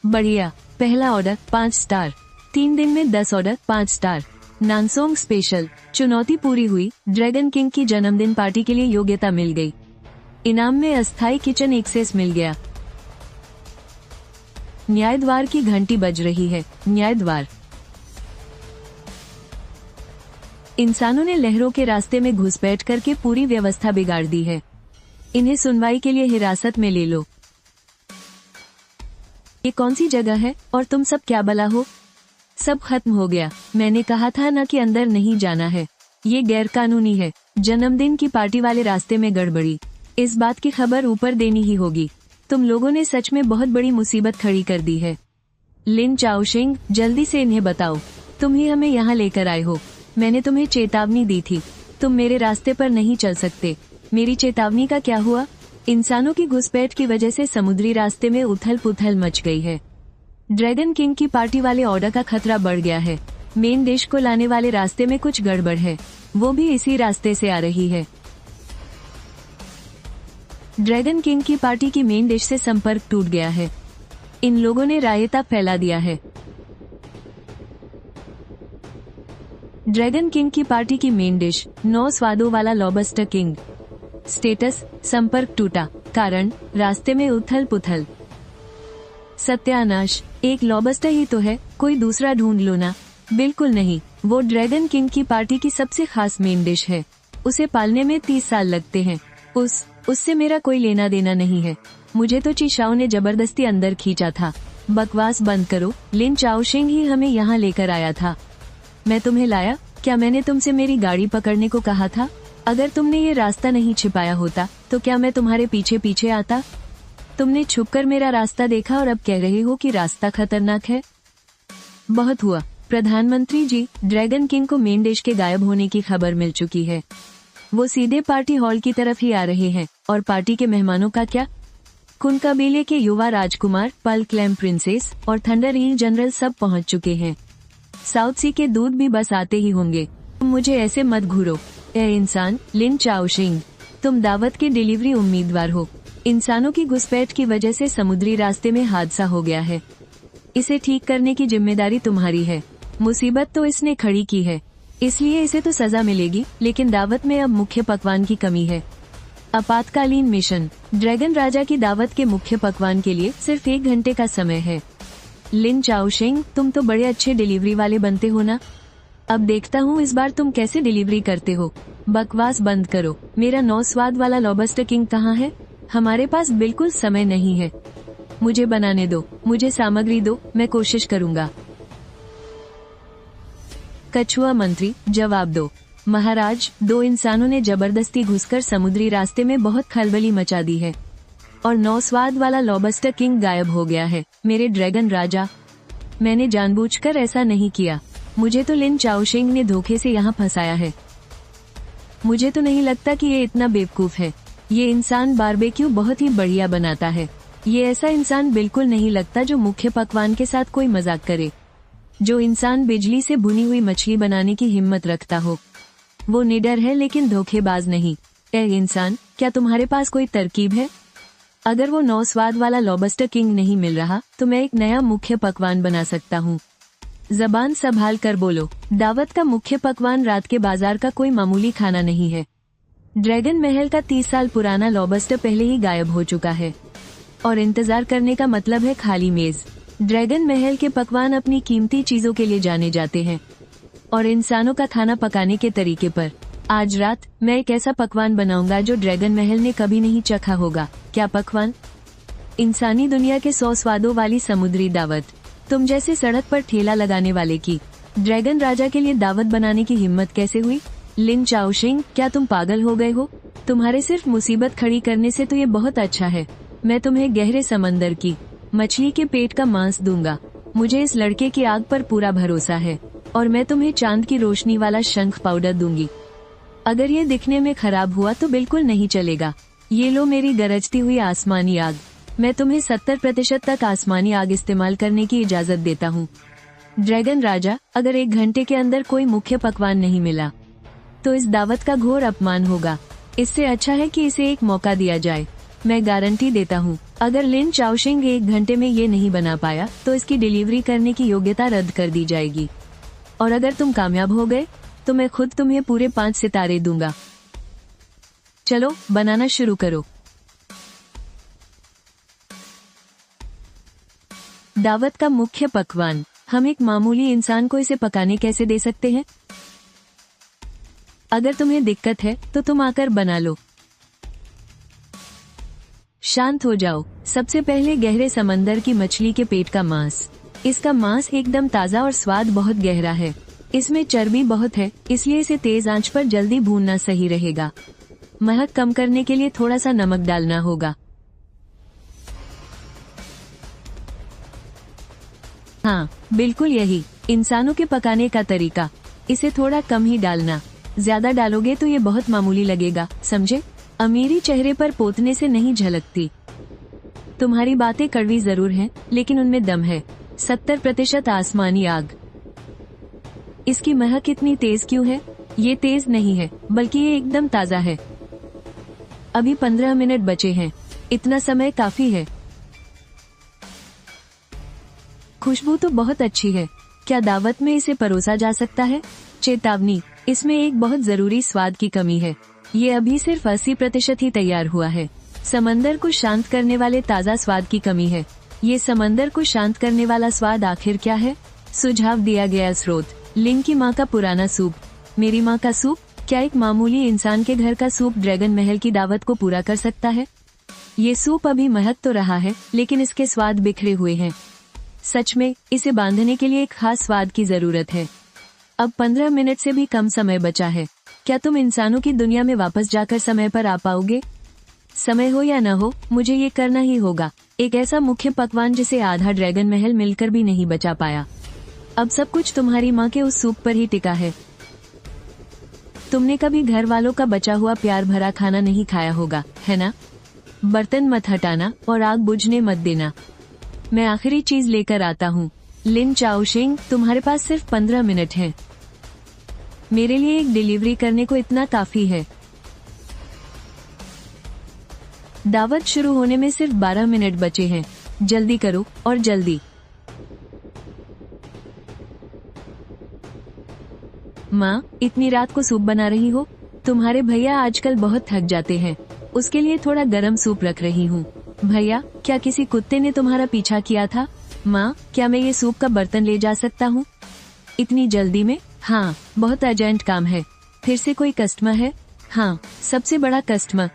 बढ़िया। पहला ऑर्डर 5 स्टार। 3 दिन में 10 ऑर्डर 5 स्टार। नानसोंग स्पेशल, चुनौती पूरी हुई। ड्रैगन किंग की जन्मदिन पार्टी के लिए योग्यता मिल गई। इनाम में अस्थायी किचन एक्सेस मिल गया। न्याय द्वार की घंटी बज रही है। न्याय द्वार। इंसानों ने लहरों के रास्ते में घुसपैठ करके पूरी व्यवस्था बिगाड़ दी है। इन्हें सुनवाई के लिए हिरासत में ले लो। ये कौन सी जगह है और तुम सब क्या बला हो? सब खत्म हो गया। मैंने कहा था ना कि अंदर नहीं जाना है। ये गैर कानूनी है। जन्मदिन की पार्टी वाले रास्ते में गड़बड़ी। इस बात की खबर ऊपर देनी ही होगी। तुम लोगों ने सच में बहुत बड़ी मुसीबत खड़ी कर दी है। लिन चाओशिंग, जल्दी से इन्हें बताओ। तुम ही हमें यहाँ लेकर आए हो। मैंने तुम्हें चेतावनी दी थी, तुम मेरे रास्ते पर नहीं चल सकते। मेरी चेतावनी का क्या हुआ? इंसानों की घुसपैठ की वजह से समुद्री रास्ते में उथल पुथल मच गई है। ड्रैगन किंग की पार्टी वाले ऑर्डर का खतरा बढ़ गया है। मेन डिश को लाने वाले रास्ते में कुछ गड़बड़ है, वो भी इसी रास्ते से आ रही है। ड्रैगन किंग की पार्टी की मेन डिश से संपर्क टूट गया है। इन लोगों ने रायता फैला दिया है। ड्रैगन किंग की पार्टी की मेन डिश 9 स्वादों वाला लॉबस्टर किंग। स्टेटस, संपर्क टूटा। कारण, रास्ते में उथल पुथल। सत्यानाश, एक लॉबस्टर ही तो है, कोई दूसरा ढूंढ लो ना। बिल्कुल नहीं, वो ड्रैगन किंग की पार्टी की सबसे खास मेन डिश है। उसे पालने में 30 साल लगते हैं। उससे मेरा कोई लेना देना नहीं है। मुझे तो चिशाओ ने जबरदस्ती अंदर खींचा था। बकवास बंद करो। लिन चाओशिंग ही हमें यहाँ लेकर आया था। मैं तुम्हें लाया? क्या मैंने तुमसे मेरी गाड़ी पकड़ने को कहा था? अगर तुमने ये रास्ता नहीं छिपाया होता तो क्या मैं तुम्हारे पीछे पीछे आता? तुमने छुपकर मेरा रास्ता देखा और अब कह रहे हो कि रास्ता खतरनाक है। बहुत हुआ। प्रधानमंत्री जी, ड्रैगन किंग को मेन डिश के गायब होने की खबर मिल चुकी है। वो सीधे पार्टी हॉल की तरफ ही आ रहे हैं। और पार्टी के मेहमानों का क्या? कुन कबीले के युवा राजकुमार, पल क्लैम प्रिंसेस और थंडर ईल जनरल सब पहुंच चुके हैं। साउथ सी के दूध भी बस आते ही होंगे। तुम मुझे ऐसे मत घूरो। ए इंसान, लिन चाओशिंग, तुम दावत के डिलीवरी उम्मीदवार हो। इंसानों की घुसपैठ की वजह से समुद्री रास्ते में हादसा हो गया है। इसे ठीक करने की जिम्मेदारी तुम्हारी है। मुसीबत तो इसने खड़ी की है, इसलिए इसे तो सजा मिलेगी, लेकिन दावत में अब मुख्य पकवान की कमी है। आपातकालीन मिशन, ड्रैगन राजा की दावत के मुख्य पकवान के लिए सिर्फ 1 घंटे का समय है। लिन चाओशिंग, तुम तो बड़े अच्छे डिलीवरी वाले बनते हो ना। अब देखता हूँ इस बार तुम कैसे डिलीवरी करते हो। बकवास बंद करो। मेरा 9 स्वाद वाला लॉबस्टर किंग कहाँ है? हमारे पास बिल्कुल समय नहीं है। मुझे बनाने दो, मुझे सामग्री दो, मैं कोशिश करूँगा। कछुआ मंत्री, जवाब दो। महाराज, 2 इंसानों ने जबरदस्ती घुसकर समुद्री रास्ते में बहुत खलबली मचा दी है और 9 स्वाद वाला लॉबस्टर किंग गायब हो गया है। मेरे ड्रैगन राजा, मैंने जानबूझकर ऐसा नहीं किया। मुझे तो लिन चाओशिंग ने धोखे से यहाँ फंसाया है। मुझे तो नहीं लगता कि ये इतना बेवकूफ है। ये इंसान बारबेक्यू बहुत ही बढ़िया बनाता है। ये ऐसा इंसान बिल्कुल नहीं लगता जो मुख्य पकवान के साथ कोई मजाक करे। जो इंसान बिजली से भुनी हुई मछली बनाने की हिम्मत रखता हो, वो निडर है लेकिन धोखेबाज नहीं। ए इंसान, क्या तुम्हारे पास कोई तरकीब है? अगर वो 9 स्वाद वाला लॉबस्टर किंग नहीं मिल रहा तो मैं एक नया मुख्य पकवान बना सकता हूँ। जबान संभाल कर बोलो। दावत का मुख्य पकवान रात के बाजार का कोई मामूली खाना नहीं है। ड्रैगन महल का 30 साल पुराना लॉबस्टर पहले ही गायब हो चुका है और इंतजार करने का मतलब है खाली मेज। ड्रैगन महल के पकवान अपनी कीमती चीजों के लिए जाने जाते हैं और इंसानों का खाना पकाने के तरीके पर। आज रात मैं एक ऐसा पकवान बनाऊंगा जो ड्रैगन महल ने कभी नहीं चखा होगा। क्या पकवान? इंसानी दुनिया के 100 स्वादों वाली समुद्री दावत। तुम जैसे सड़क पर ठेला लगाने वाले की ड्रैगन राजा के लिए दावत बनाने की हिम्मत कैसे हुई? लिन चाओशिंग, क्या तुम पागल हो गए हो? तुम्हारे सिर्फ मुसीबत खड़ी करने से तो ये बहुत अच्छा है। मैं तुम्हें गहरे समंदर की मछली के पेट का मांस दूंगा। मुझे इस लड़के की आग पर पूरा भरोसा है और मैं तुम्हें चांद की रोशनी वाला शंख पाउडर दूंगी। अगर ये दिखने में खराब हुआ तो बिल्कुल नहीं चलेगा। ये लो मेरी गरजती हुई आसमानी आग। मैं तुम्हें 70% तक आसमानी आग इस्तेमाल करने की इजाजत देता हूँ। ड्रैगन राजा, अगर 1 घंटे के अंदर कोई मुख्य पकवान नहीं मिला तो इस दावत का घोर अपमान होगा। इससे अच्छा है कि इसे एक मौका दिया जाए। मैं गारंटी देता हूँ, अगर लिन चाओशिंग 1 घंटे में ये नहीं बना पाया तो इसकी डिलीवरी करने की योग्यता रद्द कर दी जाएगी। और अगर तुम कामयाब हो गए तो मैं खुद तुम्हें पूरे 5 सितारे दूंगा। चलो बनाना शुरू करो। दावत का मुख्य पकवान। हम एक मामूली इंसान को इसे पकाने कैसे दे सकते हैं? अगर तुम्हें दिक्कत है तो तुम आकर बना लो। शांत हो जाओ। सबसे पहले गहरे समंदर की मछली के पेट का मांस। इसका मांस एकदम ताजा और स्वाद बहुत गहरा है। इसमें चर्बी बहुत है, इसलिए इसे तेज आंच पर जल्दी भूनना सही रहेगा। महक कम करने के लिए थोड़ा सा नमक डालना होगा। हाँ, बिल्कुल यही इंसानों के पकाने का तरीका। इसे थोड़ा कम ही डालना। ज्यादा डालोगे तो ये बहुत मामूली लगेगा, समझे? अमीरी चेहरे पर पोतने से नहीं झलकती। तुम्हारी बातें कड़वी जरूर हैं, लेकिन उनमें दम है। 70% आसमानी आग। इसकी महक इतनी तेज क्यों है? ये तेज नहीं है, बल्कि ये एकदम ताजा है। अभी 15 मिनट बचे हैं। इतना समय काफी है। खुशबू तो बहुत अच्छी है। क्या दावत में इसे परोसा जा सकता है? चेतावनी, इसमें एक बहुत जरूरी स्वाद की कमी है। ये अभी सिर्फ 80% ही तैयार हुआ है। समंदर को शांत करने वाले ताजा स्वाद की कमी है। ये समंदर को शांत करने वाला स्वाद आखिर क्या है? सुझाव दिया गया स्रोत, लिन की माँ का पुराना सूप। मेरी माँ का सूप? क्या एक मामूली इंसान के घर का सूप ड्रैगन महल की दावत को पूरा कर सकता है? ये सूप अभी महक तो रहा है, लेकिन इसके स्वाद बिखरे हुए हैं। सच में, इसे बांधने के लिए एक खास स्वाद की जरूरत है। अब 15 मिनट से भी कम समय बचा है। क्या तुम इंसानों की दुनिया में वापस जाकर समय पर आ पाओगे? समय हो या न हो, मुझे ये करना ही होगा। एक ऐसा मुख्य पकवान जिसे आधा ड्रैगन महल मिलकर भी नहीं बचा पाया। अब सब कुछ तुम्हारी माँ के उस सूप पर ही टिका है। तुमने कभी घर वालों का बचा हुआ प्यार भरा खाना नहीं खाया होगा, है ना? बर्तन मत हटाना और आग बुझने मत देना। मैं आखिरी चीज लेकर आता हूँ। लिन चाओशिंग, तुम्हारे पास सिर्फ 15 मिनट हैं। मेरे लिए एक डिलीवरी करने को इतना काफी है। दावत शुरू होने में सिर्फ 12 मिनट बचे हैं। जल्दी करो और जल्दी। माँ, इतनी रात को सूप बना रही हो? तुम्हारे भैया आजकल बहुत थक जाते हैं। उसके लिए थोड़ा गरम सूप रख रही हूँ। भैया, क्या किसी कुत्ते ने तुम्हारा पीछा किया था? माँ, क्या मैं ये सूप का बर्तन ले जा सकता हूँ? इतनी जल्दी में? हाँ, बहुत अर्जेंट काम है। फिर से कोई कस्टमर है? हाँ, सबसे बड़ा कस्टमर।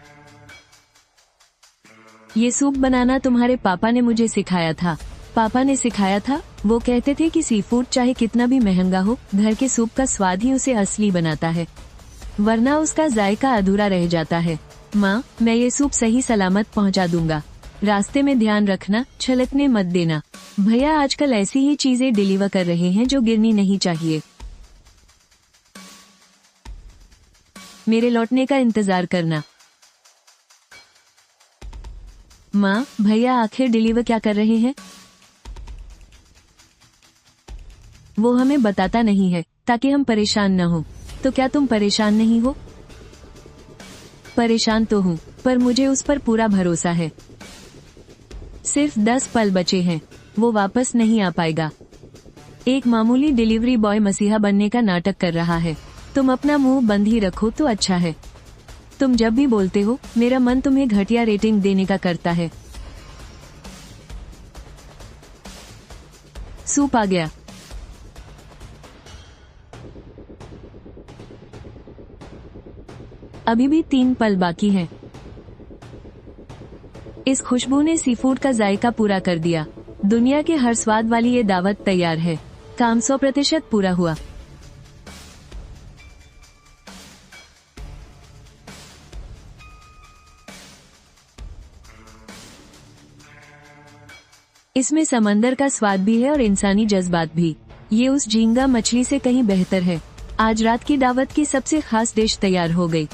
ये सूप बनाना तुम्हारे पापा ने मुझे सिखाया था। पापा ने सिखाया था? वो कहते थे कि सी फूड चाहे कितना भी महंगा हो, घर के सूप का स्वाद ही उसे असली बनाता है, वरना उसका जायका अधूरा रह जाता है। माँ, मैं ये सूप सही सलामत पहुँचा दूंगा। रास्ते में ध्यान रखना, छलकने मत देना। भैया आजकल ऐसी ही चीजें डिलीवर कर रहे हैं जो गिरनी नहीं चाहिए। मेरे लौटने का इंतजार करना। माँ, भैया आखिर डिलीवर क्या कर रहे हैं? वो हमें बताता नहीं है ताकि हम परेशान न हो। तो क्या तुम परेशान नहीं हो? परेशान तो हूँ, पर मुझे उस पर पूरा भरोसा है। सिर्फ 10 पल बचे हैं, वो वापस नहीं आ पाएगा। एक मामूली डिलीवरी बॉय मसीहा बनने का नाटक कर रहा है। तुम अपना मुंह बंद ही रखो तो अच्छा है। तुम जब भी बोलते हो, मेरा मन तुम्हें घटिया रेटिंग देने का करता है। सूप आ गया। अभी भी 3 पल बाकी हैं। इस खुशबू ने सीफूड का जायका पूरा कर दिया। दुनिया के हर स्वाद वाली ये दावत तैयार है। काम 100% पूरा हुआ। इसमें समंदर का स्वाद भी है और इंसानी जज्बात भी। ये उस झींगा मछली से कहीं बेहतर है। आज रात की दावत की सबसे खास डिश तैयार हो गई।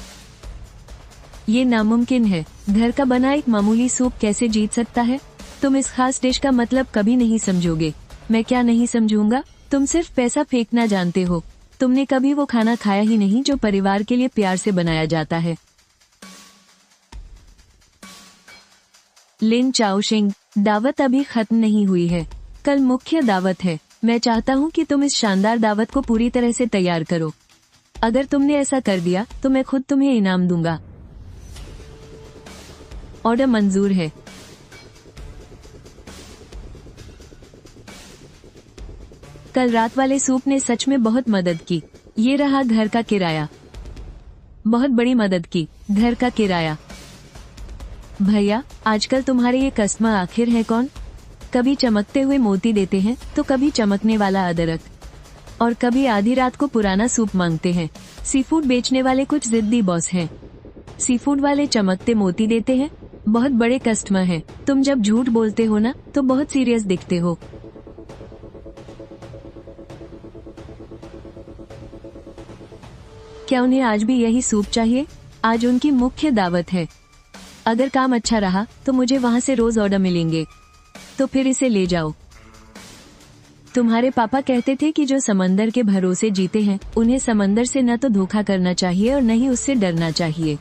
ये नामुमकिन है। घर का बना एक मामूली सूप कैसे जीत सकता है? तुम इस खास डिश का मतलब कभी नहीं समझोगे। मैं क्या नहीं समझूंगा? तुम सिर्फ पैसा फेंकना जानते हो। तुमने कभी वो खाना खाया ही नहीं जो परिवार के लिए प्यार से बनाया जाता है। लिन चाओशिंग, दावत अभी खत्म नहीं हुई है। कल मुख्य दावत है। मैं चाहता हूँ कि तुम इस शानदार दावत को पूरी तरह से तैयार करो। अगर तुमने ऐसा कर दिया तो मैं खुद तुम्हें इनाम दूंगा। ऑर्डर मंजूर है। कल रात वाले सूप ने सच में बहुत मदद की। ये रहा घर का किराया। बहुत बड़ी मदद की। घर का किराया। भैया, आजकल तुम्हारे ये कस्टमर आखिर है कौन? कभी चमकते हुए मोती देते हैं तो कभी चमकने वाला अदरक, और कभी आधी रात को पुराना सूप मांगते हैं। सीफूड बेचने वाले कुछ जिद्दी बॉस हैं। सीफूड वाले चमकते मोती देते हैं। बहुत बड़े कस्टमर हैं। तुम जब झूठ बोलते हो ना तो बहुत सीरियस दिखते हो। क्या उन्हें आज भी यही सूप चाहिए? आज उनकी मुख्य दावत है। अगर काम अच्छा रहा तो मुझे वहाँ से रोज ऑर्डर मिलेंगे। तो फिर इसे ले जाओ। तुम्हारे पापा कहते थे कि जो समंदर के भरोसे जीते हैं उन्हें समंदर से न तो धोखा करना चाहिए और न ही उससे डरना चाहिए।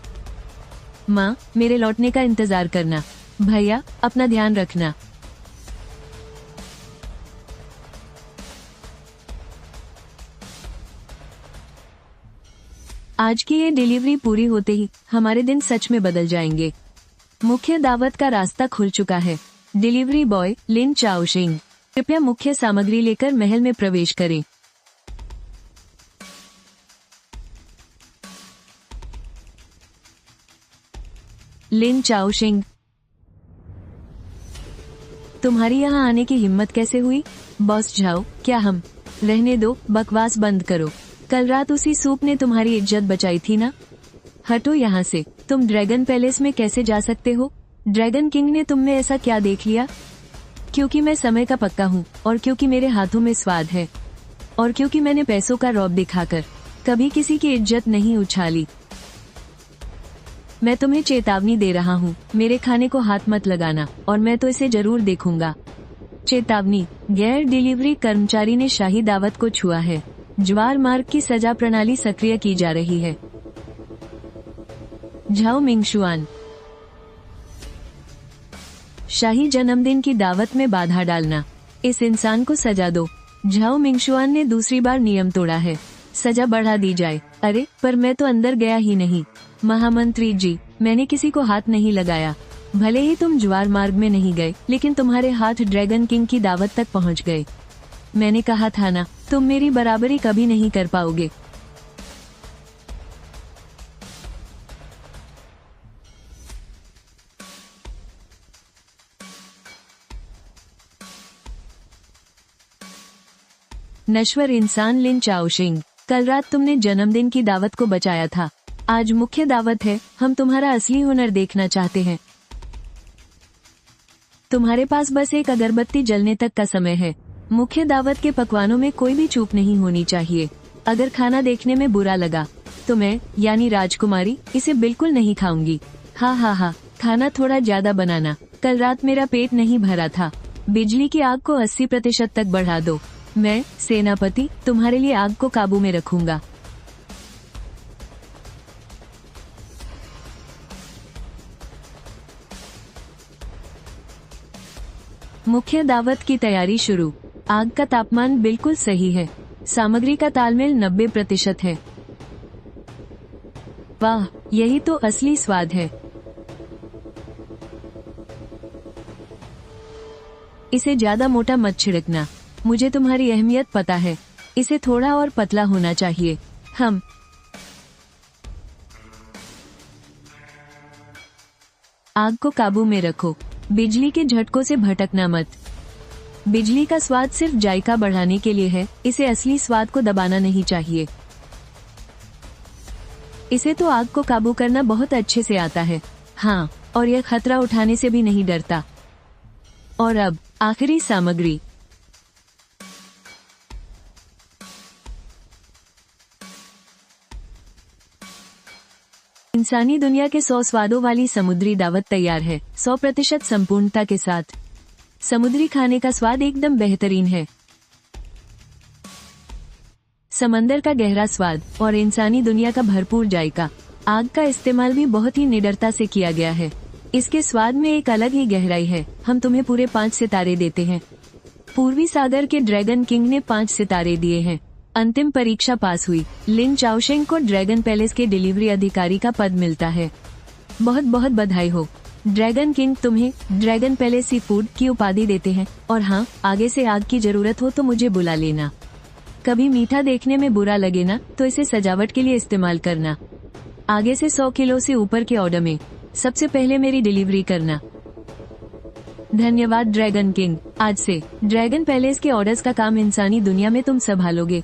माँ, मेरे लौटने का इंतजार करना। भैया, अपना ध्यान रखना। आज की ये डिलीवरी पूरी होते ही हमारे दिन सच में बदल जाएंगे। मुख्य दावत का रास्ता खुल चुका है। डिलीवरी बॉय लिन चाओशिंग, कृपया मुख्य सामग्री लेकर महल में प्रवेश करें। लिन चाओशिंग, तुम्हारी यहाँ आने की हिम्मत कैसे हुई? बॉस झाओ, क्या हम? रहने दो, बकवास बंद करो। कल रात उसी सूप ने तुम्हारी इज्जत बचाई थी ना? हटो यहाँ से। तुम ड्रैगन पैलेस में कैसे जा सकते हो? ड्रैगन किंग ने तुम में ऐसा क्या देख लिया? क्योंकि मैं समय का पक्का हूँ, और क्योंकि मेरे हाथों में स्वाद है, और क्योंकि मैंने पैसों का रौब दिखाकर कभी किसी की इज्जत नहीं उछाली। मैं तुम्हें चेतावनी दे रहा हूँ, मेरे खाने को हाथ मत लगाना, और मैं तो इसे जरूर देखूंगा। चेतावनी, गैर डिलीवरी कर्मचारी ने शाही दावत को छुआ है। ज्वार मार्ग की सजा प्रणाली सक्रिय की जा रही है। झाओ मिंगशुआन, शाही जन्मदिन की दावत में बाधा डालना। इस इंसान को सजा दो। झाओ मिंगशुआन ने दूसरी बार नियम तोड़ा है। सजा बढ़ा दी जाए। अरे, पर मैं तो अंदर गया ही नहीं। महामंत्री जी, मैंने किसी को हाथ नहीं लगाया। भले ही तुम ज्वार मार्ग में नहीं गए, लेकिन तुम्हारे हाथ ड्रैगन किंग की दावत तक पहुंच गए। मैंने कहा था ना, तुम मेरी बराबरी कभी नहीं कर पाओगे। नश्वर इंसान लिन चाओशिंग, कल रात तुमने जन्मदिन की दावत को बचाया था। आज मुख्य दावत है। हम तुम्हारा असली हुनर देखना चाहते हैं। तुम्हारे पास बस एक अगरबत्ती जलने तक का समय है। मुख्य दावत के पकवानों में कोई भी चूक नहीं होनी चाहिए। अगर खाना देखने में बुरा लगा तो मैं, यानी राजकुमारी, इसे बिल्कुल नहीं खाऊंगी। हा हा हा, खाना थोड़ा ज्यादा बनाना। कल रात मेरा पेट नहीं भरा था। बिजली की आग को 80% तक बढ़ा दो। मैं, सेनापति, तुम्हारे लिए आग को काबू में रखूंगा। मुख्य दावत की तैयारी शुरू। आग का तापमान बिल्कुल सही है। सामग्री का तालमेल 90% है। वाह, यही तो असली स्वाद है। इसे ज्यादा मोटा मत छिड़कना, मुझे तुम्हारी अहमियत पता है। इसे थोड़ा और पतला होना चाहिए। हम आग को काबू में रखो। बिजली के झटकों से भटकना मत। बिजली का स्वाद सिर्फ जायका बढ़ाने के लिए है, इसे असली स्वाद को दबाना नहीं चाहिए। इसे तो आग को काबू करना बहुत अच्छे से आता है। हाँ, और यह खतरा उठाने से भी नहीं डरता। और अब आखिरी सामग्री। इंसानी दुनिया के 100 स्वादों वाली समुद्री दावत तैयार है, 100% संपूर्णता के साथ। समुद्री खाने का स्वाद एकदम बेहतरीन है। समंदर का गहरा स्वाद और इंसानी दुनिया का भरपूर जायका। आग का इस्तेमाल भी बहुत ही निडरता से किया गया है। इसके स्वाद में एक अलग ही गहराई है। हम तुम्हें पूरे 5 सितारे देते हैं। पूर्वी सागर के ड्रैगन किंग ने 5 सितारे दिए हैं। अंतिम परीक्षा पास हुई। लिन चाओशेंग को ड्रैगन पैलेस के डिलीवरी अधिकारी का पद मिलता है। बहुत बहुत बधाई हो ड्रैगन किंग, तुम्हें ड्रैगन पैलेस सी फूड की उपाधि देते हैं। और हाँ, आगे से आग की जरूरत हो तो मुझे बुला लेना। कभी मीठा देखने में बुरा लगे ना तो इसे सजावट के लिए इस्तेमाल करना। आगे से 100 किलो से ऊपर के ऑर्डर में सबसे पहले मेरी डिलीवरी करना। धन्यवाद ड्रैगन किंग। आज से ड्रैगन पैलेस के ऑर्डर्स का काम इंसानी दुनिया में तुम संभालोगे।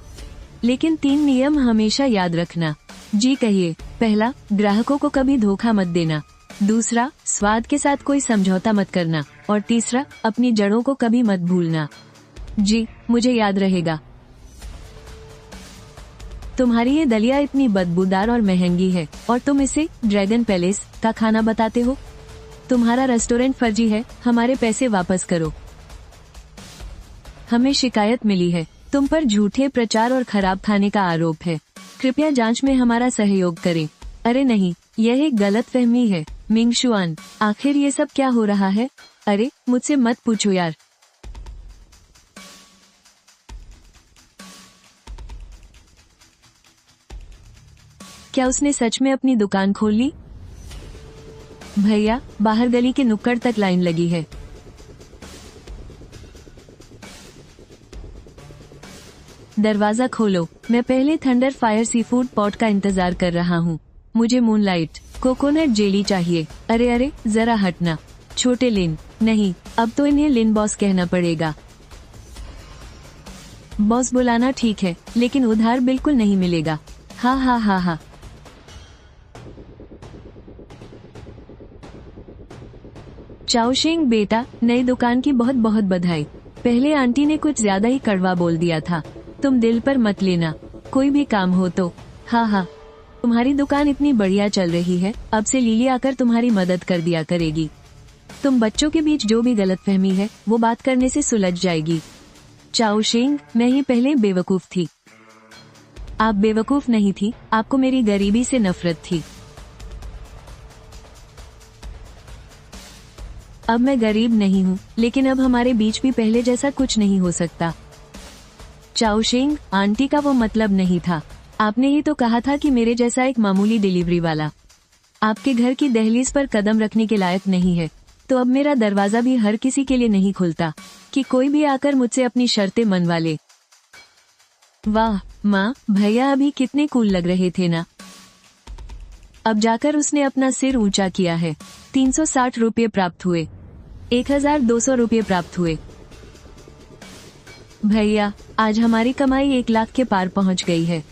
लेकिन 3 नियम हमेशा याद रखना। जी कहिए। पहला, ग्राहकों को कभी धोखा मत देना। दूसरा, स्वाद के साथ कोई समझौता मत करना। और तीसरा, अपनी जड़ों को कभी मत भूलना। जी, मुझे याद रहेगा। तुम्हारी ये दलिया इतनी बदबूदार और महंगी है और तुम इसे ड्रैगन पैलेस का खाना बताते हो। तुम्हारा रेस्टोरेंट फर्जी है, हमारे पैसे वापस करो। हमें शिकायत मिली है, तुम पर झूठे प्रचार और खराब खाने का आरोप है। कृपया जांच में हमारा सहयोग करें। अरे नहीं, यह एक गलतफहमी है। मिंगशुआन, आखिर ये सब क्या हो रहा है? अरे मुझसे मत पूछो यार। क्या उसने सच में अपनी दुकान खोल ली? भैया, बाहर गली के नुक्कड़ तक लाइन लगी है। दरवाजा खोलो। मैं पहले thunder fire sea food pot का इंतजार कर रहा हूँ। मुझे मूनलाइट कोकोनट जेली चाहिए। अरे अरे, जरा हटना। छोटे लिन। नहीं, अब तो इन्हें लिन बॉस कहना पड़ेगा। बॉस बुलाना ठीक है, लेकिन उधार बिल्कुल नहीं मिलेगा। हा हा हा हा। चाओशेंग बेटा, नई दुकान की बहुत बहुत बधाई। पहले आंटी ने कुछ ज्यादा ही कड़वा बोल दिया था। तुम दिल पर मत लेना, कोई भी काम हो तो। हाँ हाँ, तुम्हारी दुकान इतनी बढ़िया चल रही है, अब से लीली आकर तुम्हारी मदद कर दिया करेगी। तुम बच्चों के बीच जो भी गलतफहमी है वो बात करने से सुलझ जाएगी। चाओशेंग, मैं ही पहले बेवकूफ थी। आप बेवकूफ नहीं थी, आपको मेरी गरीबी से नफरत थी। अब मैं गरीब नहीं हूँ, लेकिन अब हमारे बीच भी पहले जैसा कुछ नहीं हो सकता। चाओशेंग, आंटी का वो मतलब नहीं था। आपने ही तो कहा था कि मेरे जैसा एक मामूली डिलीवरी वाला आपके घर की दहलीज पर कदम रखने के लायक नहीं है। तो अब मेरा दरवाजा भी हर किसी के लिए नहीं खुलता कि कोई भी आकर मुझसे अपनी शर्तें मनवा ले। वाह माँ, भैया अभी कितने कूल लग रहे थे ना। अब जाकर उसने अपना सिर ऊंचा किया है। 360 रुपये प्राप्त हुए। 1200 रुपये प्राप्त हुए। भैया, आज हमारी कमाई 1 लाख के पार पहुंच गई है।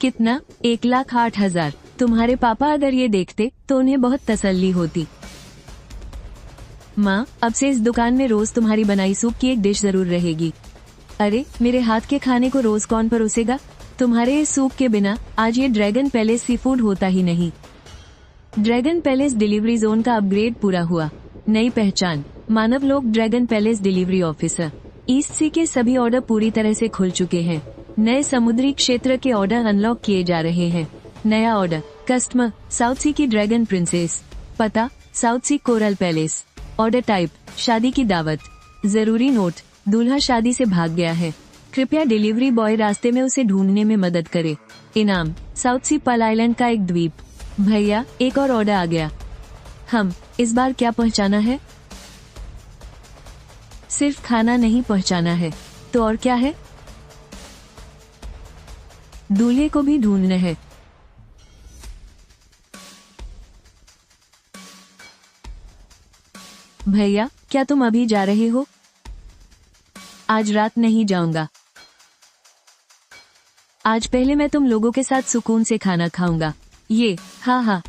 कितना? 1,08,000। तुम्हारे पापा अगर ये देखते तो उन्हें बहुत तसल्ली होती। माँ, अब से इस दुकान में रोज तुम्हारी बनाई सूप की एक डिश जरूर रहेगी। अरे, मेरे हाथ के खाने को रोज कौन परोसेगा? तुम्हारे इस सूप के बिना आज ये ड्रैगन पैलेस सी फूड होता ही नहीं। ड्रैगन पैलेस डिलीवरी जोन का अपग्रेड पूरा हुआ। नई पहचान, मानव लोक dragon palace delivery officer. East sea के सभी ऑर्डर पूरी तरह से खुल चुके हैं। नए समुद्री क्षेत्र के ऑर्डर अनलॉक किए जा रहे हैं। नया ऑर्डर, कस्टमर, साउथ सी की ड्रैगन प्रिंसेस। पता, साउथ सी कोरल पैलेस। ऑर्डर टाइप शादी की दावत। जरूरी नोट, दूल्हा शादी से भाग गया है, कृपया डिलीवरी बॉय रास्ते में उसे ढूंढने में मदद करे। इनाम साउथ सी पल आइलैंड का एक द्वीप। भैया एक और ऑर्डर आ गया। इस बार क्या पहुंचाना है? सिर्फ खाना नहीं पहुंचाना है, तो और क्या है? दूल्हे को भी ढूंढना है। भैया क्या तुम अभी जा रहे हो? आज रात नहीं जाऊंगा। आज पहले मैं तुम लोगों के साथ सुकून से खाना खाऊंगा। हाँ हाँ